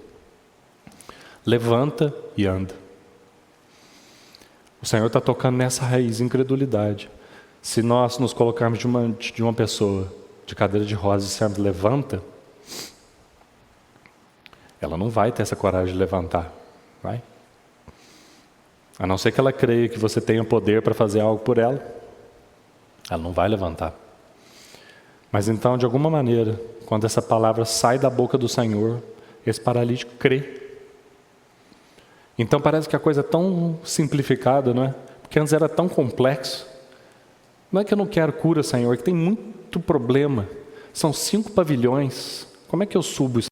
Levanta e anda. O Senhor está tocando nessa raiz, incredulidade. Se nós nos colocarmos de uma pessoa de cadeira de rodas e dissermos: levanta, ela não vai ter essa coragem de levantar, vai? A não ser que ela creia que você tenha poder para fazer algo por ela, ela não vai levantar. Mas então, de alguma maneira, quando essa palavra sai da boca do Senhor, esse paralítico crê. Então parece que a coisa é tão simplificada, não é? Porque antes era tão complexo. Não é que eu não quero cura, Senhor, é que tem muito problema. São 5 pavilhões. Como é que eu subo isso?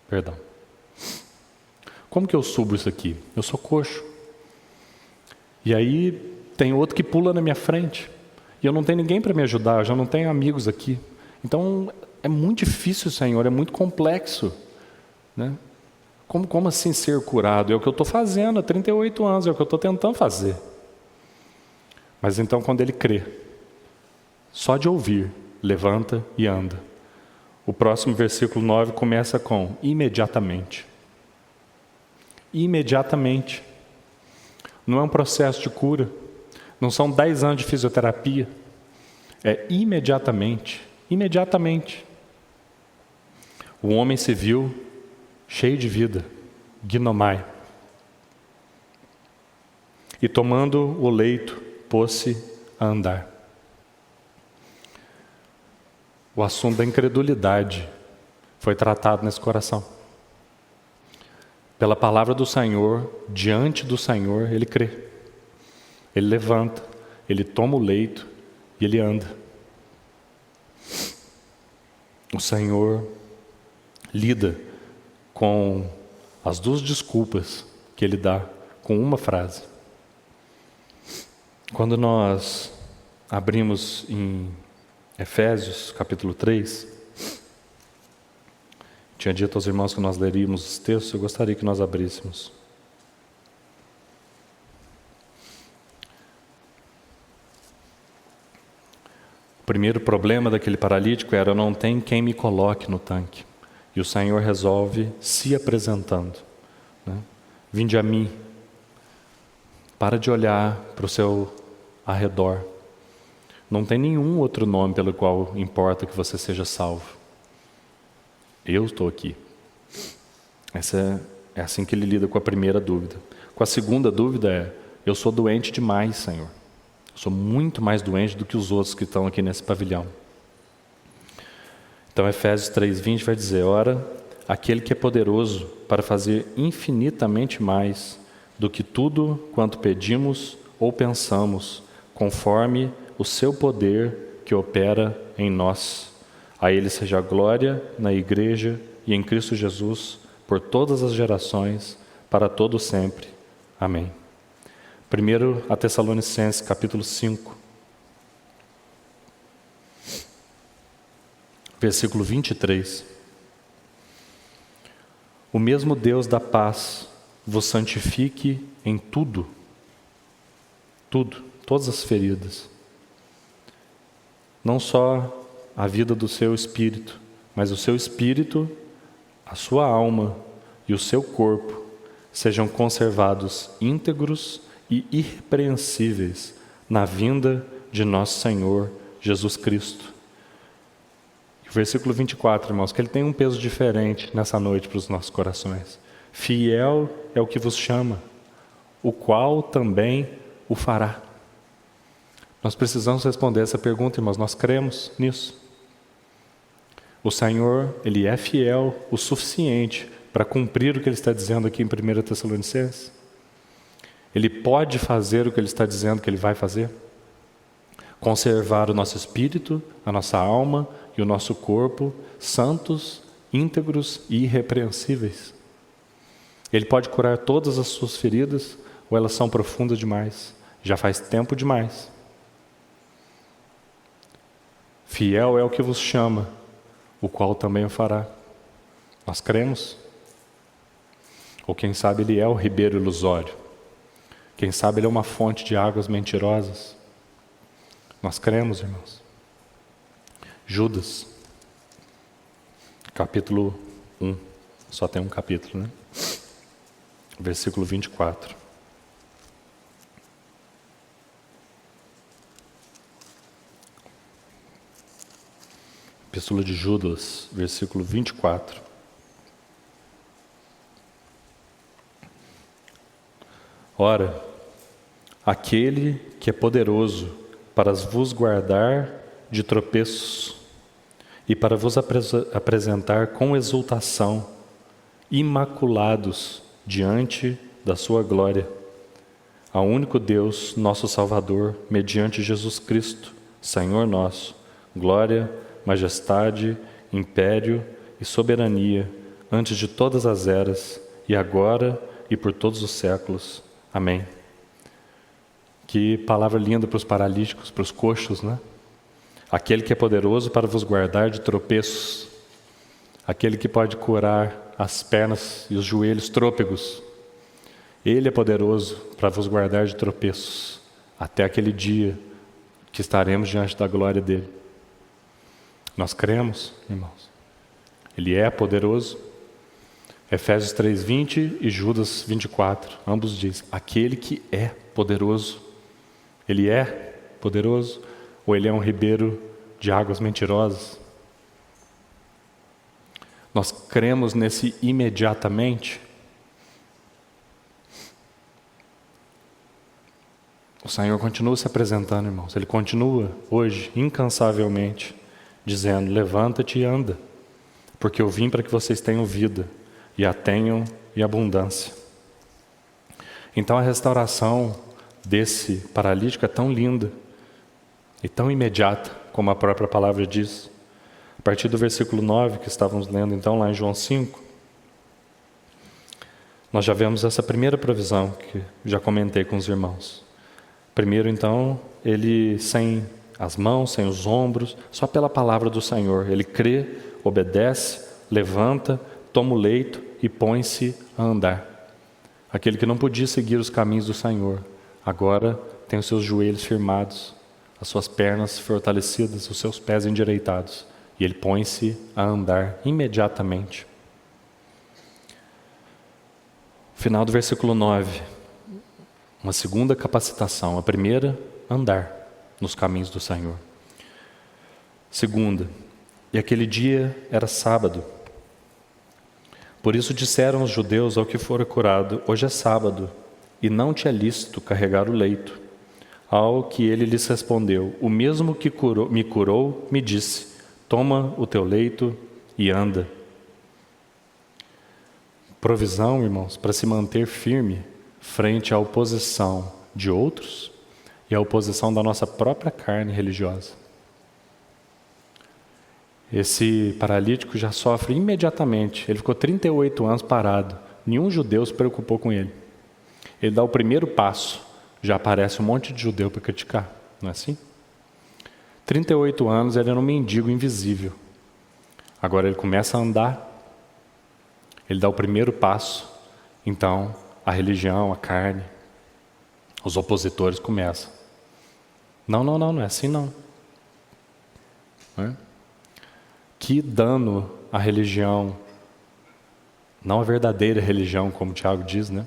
Perdão. Como que eu subo isso aqui? Eu sou coxo. E aí tem outro que pula na minha frente. E eu não tenho ninguém para me ajudar, eu já não tenho amigos aqui. Então é muito difícil, Senhor, é muito complexo, né? Como assim ser curado? É o que eu estou fazendo há 38 anos, é o que eu estou tentando fazer. Mas então quando ele crê, só de ouvir, levanta e anda. O próximo versículo 9 começa com imediatamente. Imediatamente. Não é um processo de cura. Não são 10 anos de fisioterapia. É imediatamente. Imediatamente. O homem se viu cheio de vida. Ginomai. E tomando o leito, pôs-se a andar. O assunto da incredulidade foi tratado nesse coração. Pela palavra do Senhor, diante do Senhor, ele crê. Ele levanta, ele toma o leito e ele anda. O Senhor lida com as 2 desculpas que ele dá com uma frase. Quando nós abrimos em Efésios, capítulo 3, tinha dito aos irmãos que nós leríamos os textos, eu gostaria que nós abríssemos. O primeiro problema daquele paralítico era: não tem quem me coloque no tanque. E o Senhor resolve se apresentando, né? Vinde a mim. Para de olhar para o seu arredor. Não tem nenhum outro nome pelo qual importa que você seja salvo. Eu estou aqui. É assim que ele lida com a primeira dúvida. Com a segunda dúvida é: eu sou doente demais, Senhor. Eu sou muito mais doente do que os outros que estão aqui nesse pavilhão. Então Efésios 3:20 vai dizer: ora, aquele que é poderoso para fazer infinitamente mais do que tudo quanto pedimos ou pensamos, conforme o seu poder que opera em nós. A ele seja a glória na igreja e em Cristo Jesus, por todas as gerações, para todo sempre. Amém. 1 a Tessalonicenses, capítulo 5, versículo 23. O mesmo Deus da paz vos santifique em tudo, todas as feridas. Não só a vida do seu espírito, mas o seu espírito, a sua alma e o seu corpo sejam conservados íntegros e irrepreensíveis na vinda de nosso Senhor Jesus Cristo. O versículo 24, irmãos, que ele tem um peso diferente nessa noite para os nossos corações. Fiel é o que vos chama, o qual também o fará. Nós precisamos responder essa pergunta, irmãos. Nós cremos nisso. O Senhor, ele é fiel o suficiente para cumprir o que ele está dizendo aqui em 1 Tessalonicenses. Ele pode fazer o que ele está dizendo que ele vai fazer. Conservar o nosso espírito, a nossa alma e o nosso corpo santos, íntegros e irrepreensíveis. Ele pode curar todas as suas feridas, ou elas são profundas demais, já faz tempo demais. Fiel é o que vos chama, o qual também o fará. Nós cremos? Ou quem sabe ele é o ribeiro ilusório? Quem sabe ele é uma fonte de águas mentirosas? Nós cremos, irmãos. Judas, capítulo 1, só tem um capítulo, né? Versículo 24. Epístola de Judas, versículo 24. Ora, aquele que é poderoso para vos guardar de tropeços e para vos apresentar com exultação, imaculados diante da sua glória, ao único Deus, nosso Salvador, mediante Jesus Cristo, Senhor nosso, glória, majestade, império e soberania, antes de todas as eras, e agora e por todos os séculos. Amém. Que palavra linda para os paralíticos, para os coxos, né? Aquele que é poderoso para vos guardar de tropeços, aquele que pode curar as pernas e os joelhos trôpegos. Ele é poderoso para vos guardar de tropeços, até aquele dia que estaremos diante da glória dele. Nós cremos, irmãos. Ele é poderoso. Efésios 3:20 e Judas 24, ambos dizem, aquele que é poderoso. Ele é poderoso ou ele é um ribeiro de águas mentirosas? Nós cremos nesse imediatamente. O Senhor continua se apresentando, irmãos. Ele continua hoje, incansavelmente, dizendo, levanta-te e anda, porque eu vim para que vocês tenham vida e a tenham em abundância. Então a restauração desse paralítico é tão linda e tão imediata, como a própria palavra diz. A partir do versículo 9, que estávamos lendo então lá em João 5, nós já vemos essa primeira provisão que já comentei com os irmãos. Primeiro então, ele sem as mãos, sem os ombros, só pela palavra do Senhor. Ele crê, obedece, levanta, toma o leito e põe-se a andar. Aquele que não podia seguir os caminhos do Senhor, agora tem os seus joelhos firmados, as suas pernas fortalecidas, os seus pés endireitados. E ele põe-se a andar imediatamente. Final do versículo 9. Uma segunda capacitação. A primeira, andar nos caminhos do Senhor. Segunda, e aquele dia era sábado. Por isso disseram os judeus ao que fora curado, hoje é sábado, e não te é lícito carregar o leito. Ao que ele lhes respondeu, o mesmo que me curou, me disse, toma o teu leito e anda. Provisão, irmãos, para se manter firme frente à oposição de outros e à oposição da nossa própria carne religiosa. Esse paralítico já sofre imediatamente. Ele ficou 38 anos parado. Nenhum judeu se preocupou com ele. Ele dá o primeiro passo, já aparece um monte de judeu para criticar. Não é assim? 38 anos ele era um mendigo invisível. Agora ele começa a andar. Ele dá o primeiro passo. Então, a religião, a carne, os opositores começam. Não é assim não. Não é? Que dano a religião, não a verdadeira religião, como o Tiago diz, né?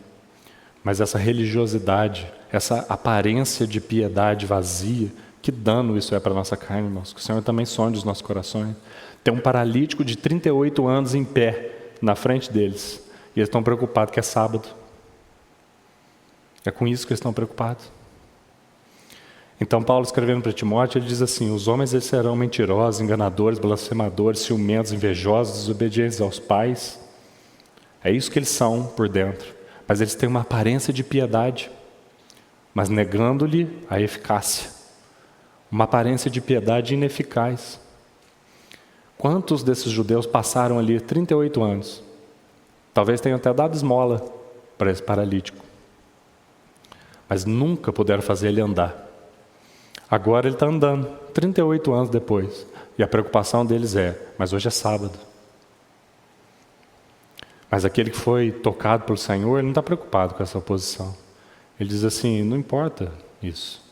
Mas essa religiosidade, essa aparência de piedade vazia, que dano isso é para a nossa carne, irmãos. Que o Senhor também sonde os nossos corações. Tem um paralítico de 38 anos em pé na frente deles, e eles estão preocupados que é sábado. É com isso que eles estão preocupados. Então Paulo, escrevendo para Timóteo, ele diz assim, os homens eles serão mentirosos, enganadores, blasfemadores, ciumentos, invejosos, desobedientes aos pais. É isso que eles são por dentro. Mas eles têm uma aparência de piedade, mas negando-lhe a eficácia. Uma aparência de piedade ineficaz. Quantos desses judeus passaram ali 38 anos? Talvez tenham até dado esmola para esse paralítico. Mas nunca puderam fazer ele andar. Agora ele está andando, 38 anos depois. E a preocupação deles é, mas hoje é sábado. Mas aquele que foi tocado pelo Senhor, ele não está preocupado com essa oposição. Ele diz assim, não importa isso.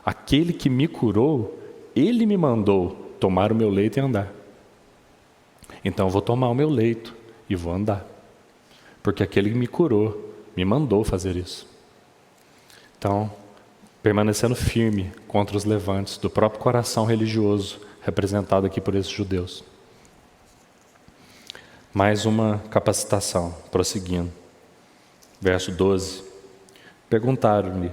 Aquele que me curou, ele me mandou tomar o meu leito e andar. Então eu vou tomar o meu leito e vou andar. Porque aquele que me curou, me mandou fazer isso. Então, permanecendo firme contra os levantes do próprio coração religioso, representado aqui por esses judeus. Mais uma capacitação, prosseguindo. Verso 12. Perguntaram-lhe,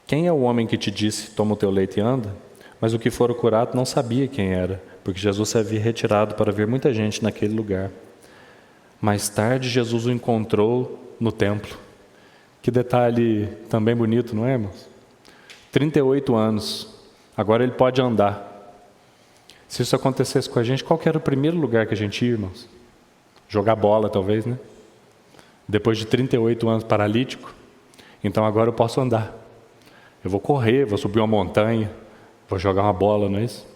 quem é o homem que te disse, toma o teu leito e anda? Mas o que fora curado não sabia quem era, porque Jesus se havia retirado para ver muita gente naquele lugar. Mais tarde, Jesus o encontrou no templo. Que detalhe também bonito, não é, irmãos? 38 anos, agora ele pode andar. Se isso acontecesse com a gente, qual que era o primeiro lugar que a gente ia, irmãos? Jogar bola, talvez, né? Depois de 38 anos paralítico, então agora eu posso andar. Eu vou correr, vou subir uma montanha, vou jogar uma bola, não é isso?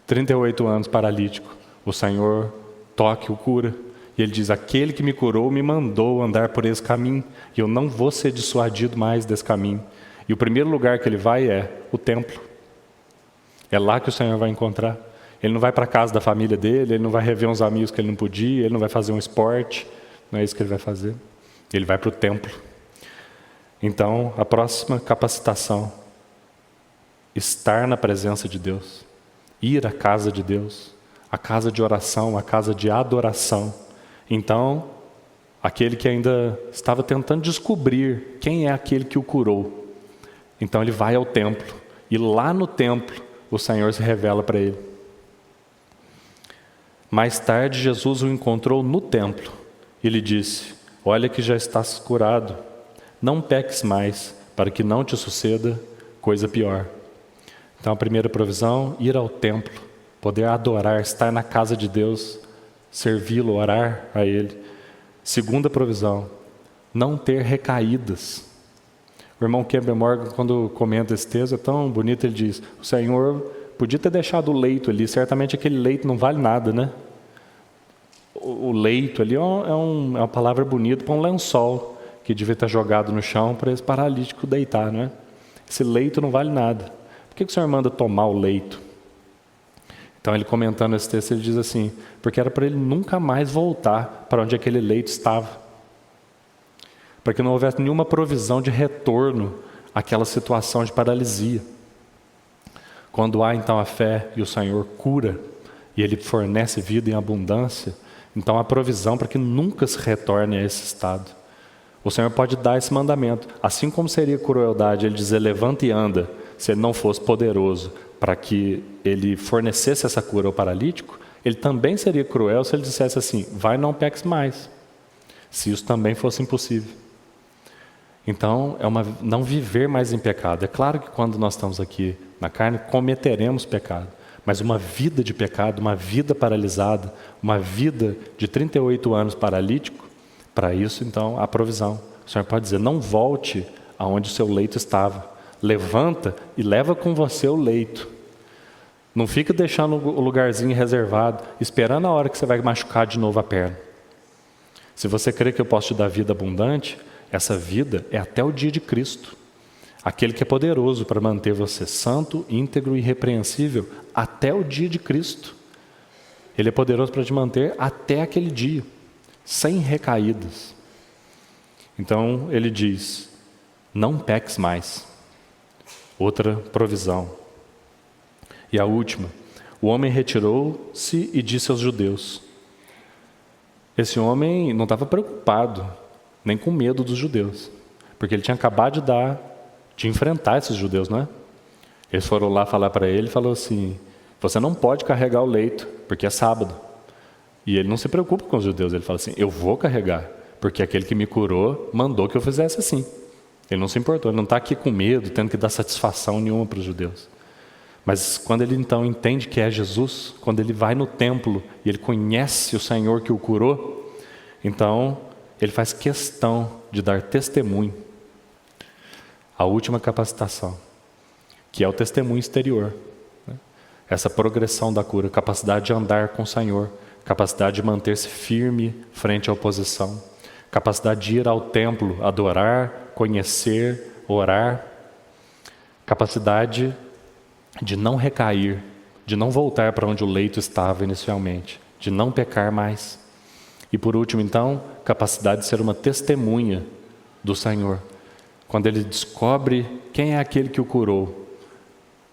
38 anos paralítico, o Senhor toca e o cura. E ele diz, aquele que me curou me mandou andar por esse caminho, e eu não vou ser dissuadido mais desse caminho. E o primeiro lugar que ele vai é o templo. É lá que o Senhor vai encontrar. Ele não vai para a casa da família dele, ele não vai rever uns amigos que ele não podia, ele não vai fazer um esporte, não é isso que ele vai fazer. Ele vai para o templo. Então, a próxima capacitação, estar na presença de Deus, ir à casa de Deus, a casa de oração, a casa de adoração. Então, aquele que ainda estava tentando descobrir quem é aquele que o curou, então ele vai ao templo, e lá no templo o Senhor se revela para ele. Mais tarde, Jesus o encontrou no templo e lhe disse, olha que já estás curado, não peques mais, para que não te suceda coisa pior. Então a primeira provisão, ir ao templo, poder adorar, estar na casa de Deus, servi-lo, orar a Ele. Segunda provisão, não ter recaídas. O irmão Campbell Morgan, quando comenta esse texto, é tão bonito, ele diz, o Senhor podia ter deixado o leito ali, certamente aquele leito não vale nada, né? O leito ali é uma palavra bonita para um lençol, que devia estar jogado no chão para esse paralítico deitar, não é? Esse leito não vale nada. Por que o Senhor manda tomar o leito? Então, ele comentando esse texto, ele diz assim, porque era para ele nunca mais voltar para onde aquele leito estava. Para que não houvesse nenhuma provisão de retorno àquela situação de paralisia. Quando há, então, a fé e o Senhor cura, e Ele fornece vida em abundância, então há provisão para que nunca se retorne a esse estado. O Senhor pode dar esse mandamento. Assim como seria crueldade Ele dizer, levanta e anda, se Ele não fosse poderoso para que Ele fornecesse essa cura ao paralítico, Ele também seria cruel se Ele dissesse assim, vai, não peques mais, se isso também fosse impossível. Então, não viver mais em pecado. É claro que quando nós estamos aqui na carne, cometeremos pecado, mas uma vida de pecado, uma vida paralisada, uma vida de 38 anos paralítico, para isso, então, a provisão. O Senhor pode dizer, não volte aonde o seu leito estava. Levanta e leva com você o leito. Não fica deixando o lugarzinho reservado, esperando a hora que você vai machucar de novo a perna. Se você crê que eu posso te dar vida abundante, essa vida é até o dia de Cristo. Aquele que é poderoso para manter você santo, íntegro e irrepreensível até o dia de Cristo. Ele é poderoso para te manter até aquele dia, sem recaídas. Então ele diz, não peques mais. Outra provisão. E a última, o homem retirou-se e disse aos judeus. Esse homem não estava preocupado, nem com medo dos judeus, porque ele tinha acabado de enfrentar esses judeus, não é? Eles foram lá falar para ele, falou assim, você não pode carregar o leito, porque é sábado. E ele não se preocupa com os judeus, ele fala assim, eu vou carregar, porque aquele que me curou mandou que eu fizesse assim. Ele não se importou, ele não está aqui com medo, tendo que dar satisfação nenhuma para os judeus. Mas quando ele então entende que é Jesus, quando ele vai no templo e ele conhece o Senhor que o curou, então ele faz questão de dar testemunho. A última capacitação, que é o testemunho exterior. Essa progressão da cura, capacidade de andar com o Senhor, capacidade de manter-se firme frente à oposição, capacidade de ir ao templo, adorar, conhecer, orar, capacidade de não recair, de não voltar para onde o leito estava inicialmente, de não pecar mais. E por último, então, capacidade de ser uma testemunha do Senhor. Quando ele descobre quem é aquele que o curou,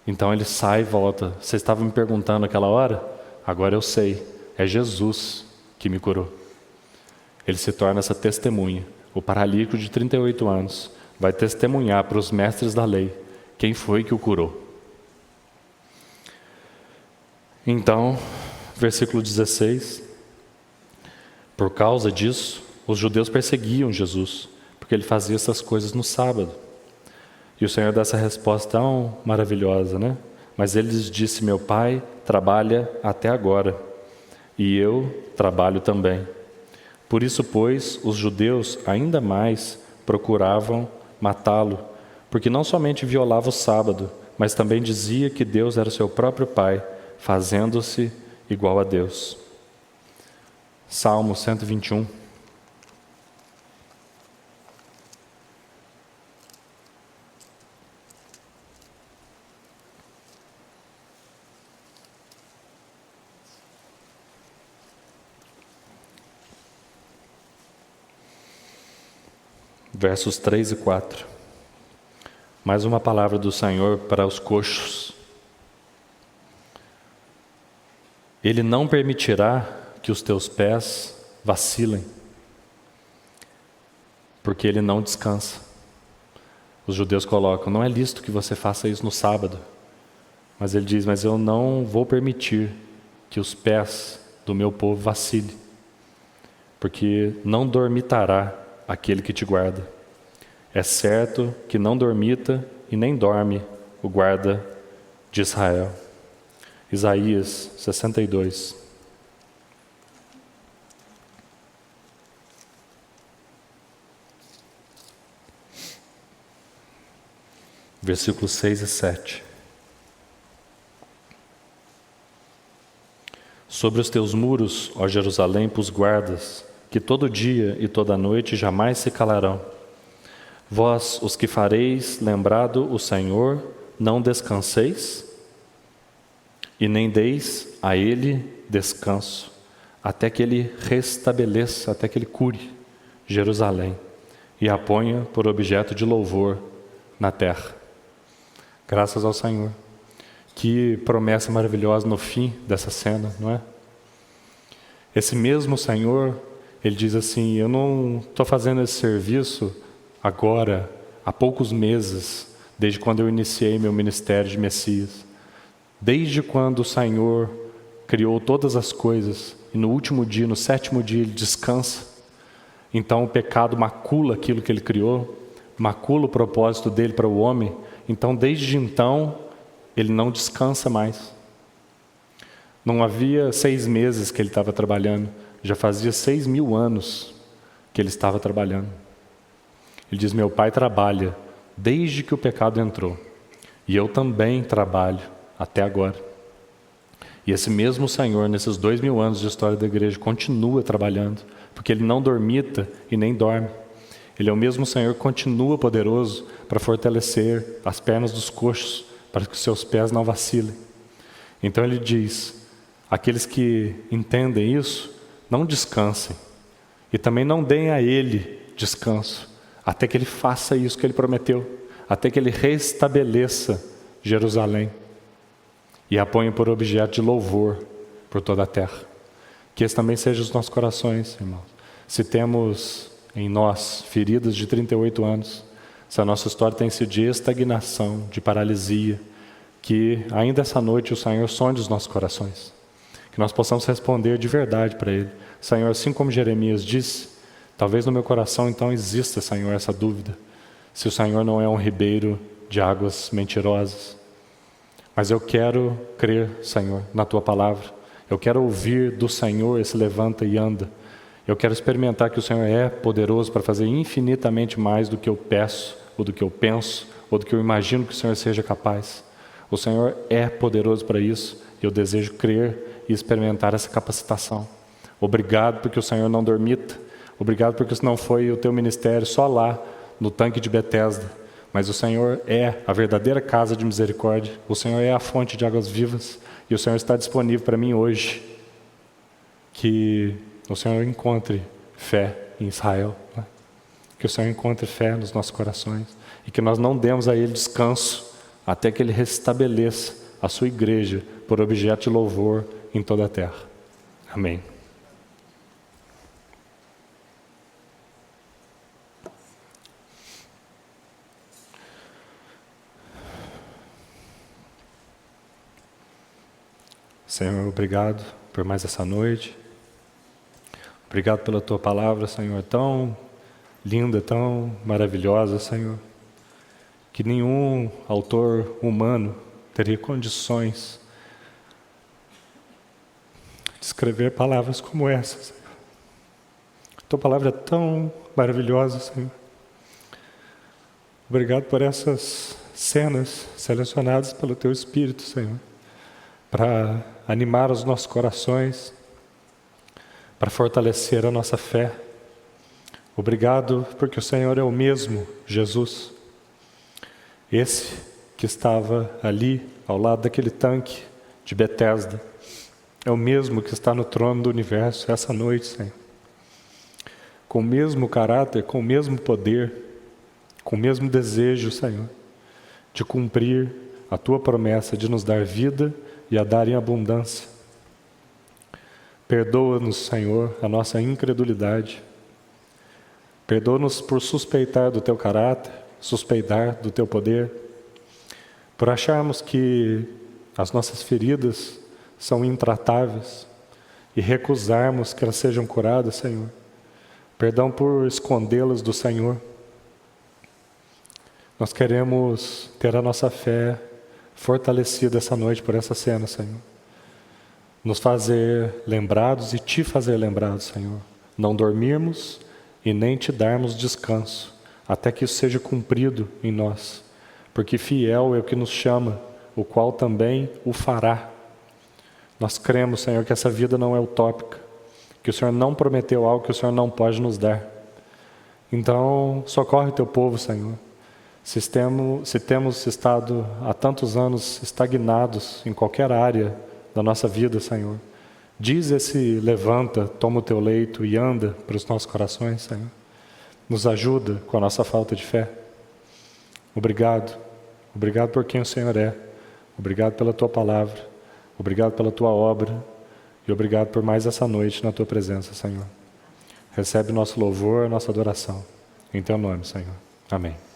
então ele sai e volta. Vocês estavam me perguntando naquela hora? Agora eu sei, é Jesus que me curou. Ele se torna essa testemunha. O paralítico de 38 anos vai testemunhar para os mestres da lei quem foi que o curou. Então, versículo 16, por causa disso, os judeus perseguiam Jesus, porque ele fazia essas coisas no sábado. E o Senhor dá essa resposta tão maravilhosa, né? Mas ele lhes disse: meu pai trabalha até agora, e eu trabalho também. Por isso, pois, os judeus ainda mais procuravam matá-lo, porque não somente violava o sábado, mas também dizia que Deus era o seu próprio Pai, fazendo-se igual a Deus. Salmo 121. Versos 3 e 4. Mais uma palavra do Senhor para os coxos. Ele não permitirá que os teus pés vacilem, porque ele não descansa. Os judeus colocam: não é lícito que você faça isso no sábado. Mas ele diz: mas eu não vou permitir que os pés do meu povo vacilem, porque não dormitará aquele que te guarda. É certo que não dormita e nem dorme o guarda de Israel. Isaías 62. Versículos 6 e 7. Sobre os teus muros, ó Jerusalém, pus guardas, que todo dia e toda noite jamais se calarão. Vós, os que fareis lembrado o Senhor, não descanseis, e nem deis a Ele descanso, até que Ele restabeleça, até que Ele cure Jerusalém, e a ponha por objeto de louvor na terra. Graças ao Senhor. Que promessa maravilhosa no fim dessa cena, não é? Esse mesmo Senhor, Ele diz assim: eu não estou fazendo esse serviço agora, há poucos meses, desde quando eu iniciei meu ministério de Messias. Desde quando o Senhor criou todas as coisas, e no último dia, no sétimo dia, Ele descansa. Então o pecado macula aquilo que Ele criou, macula o propósito dEle para o homem. Então, desde então, Ele não descansa mais. Não havia 6 meses que Ele estava trabalhando, já fazia 6.000 anos que Ele estava trabalhando. Ele diz: meu Pai trabalha desde que o pecado entrou, e eu também trabalho até agora. E esse mesmo Senhor, nesses 2.000 anos de história da igreja, continua trabalhando, porque Ele não dormita e nem dorme. Ele é o mesmo Senhor que continua poderoso para fortalecer as pernas dos coxos, para que os seus pés não vacilem. Então Ele diz: aqueles que entendem isso, não descansem, e também não deem a Ele descanso, até que Ele faça isso que Ele prometeu, até que Ele restabeleça Jerusalém, e a ponha por objeto de louvor por toda a terra. Que esse também seja os nossos corações, irmãos. Se temos em nós feridas de 38 anos, se a nossa história tem sido de estagnação, de paralisia, que ainda essa noite o Senhor sonde os nossos corações, que nós possamos responder de verdade para Ele. Senhor, assim como Jeremias disse, talvez no meu coração então exista, Senhor, essa dúvida, se o Senhor não é um ribeiro de águas mentirosas. Mas eu quero crer, Senhor, na Tua palavra. Eu quero ouvir do Senhor esse levanta e anda. Eu quero experimentar que o Senhor é poderoso para fazer infinitamente mais do que eu peço, ou do que eu penso, ou do que eu imagino que o Senhor seja capaz. O Senhor é poderoso para isso, e eu desejo crer e experimentar essa capacitação. Obrigado porque o Senhor não dormita. Obrigado porque isso não foi o Teu ministério só lá, no tanque de Betesda. Mas o Senhor é a verdadeira casa de misericórdia. O Senhor é a fonte de águas vivas. E o Senhor está disponível para mim hoje. Que o Senhor encontre fé em Israel, né? Que o Senhor encontre fé nos nossos corações. E que nós não demos a Ele descanso até que Ele restabeleça a sua igreja por objeto de louvor em toda a terra. Amém. Senhor, obrigado por mais essa noite. Obrigado pela Tua palavra, Senhor, tão linda, tão maravilhosa, Senhor, que nenhum autor humano teria condições de escrever palavras como essas, Senhor. Tua palavra é tão maravilhosa, Senhor. Obrigado por essas cenas selecionadas pelo Teu Espírito, Senhor, para animar os nossos corações, para fortalecer a nossa fé. Obrigado porque o Senhor é o mesmo Jesus, esse que estava ali ao lado daquele tanque de Betesda, é o mesmo que está no trono do universo essa noite, Senhor, com o mesmo caráter, com o mesmo poder, com o mesmo desejo, Senhor, de cumprir a Tua promessa de nos dar vida e a dar em abundância. Perdoa-nos, Senhor, a nossa incredulidade. Perdoa-nos por suspeitar do Teu caráter, suspeitar do Teu poder, por acharmos que as nossas feridas são intratáveis e recusarmos que elas sejam curadas, Senhor. Perdão por escondê-las do Senhor. Nós queremos ter a nossa fé fortalecida essa noite por essa cena, Senhor. Nos fazer lembrados e Te fazer lembrados, Senhor. Não dormirmos e nem Te darmos descanso, até que isso seja cumprido em nós. Porque fiel é o que nos chama, o qual também o fará. Nós cremos, Senhor, que essa vida não é utópica, que o Senhor não prometeu algo que o Senhor não pode nos dar. Então, socorre Teu povo, Senhor. Se temos estado há tantos anos estagnados em qualquer área da nossa vida, Senhor, diz esse levanta, toma o Teu leito e anda para os nossos corações, Senhor. Nos ajuda com a nossa falta de fé. Obrigado. Obrigado por quem o Senhor é. Obrigado pela Tua palavra. Obrigado pela Tua obra. E obrigado por mais essa noite na Tua presença, Senhor. Recebe nosso louvor, nossa adoração. Em Teu nome, Senhor. Amém.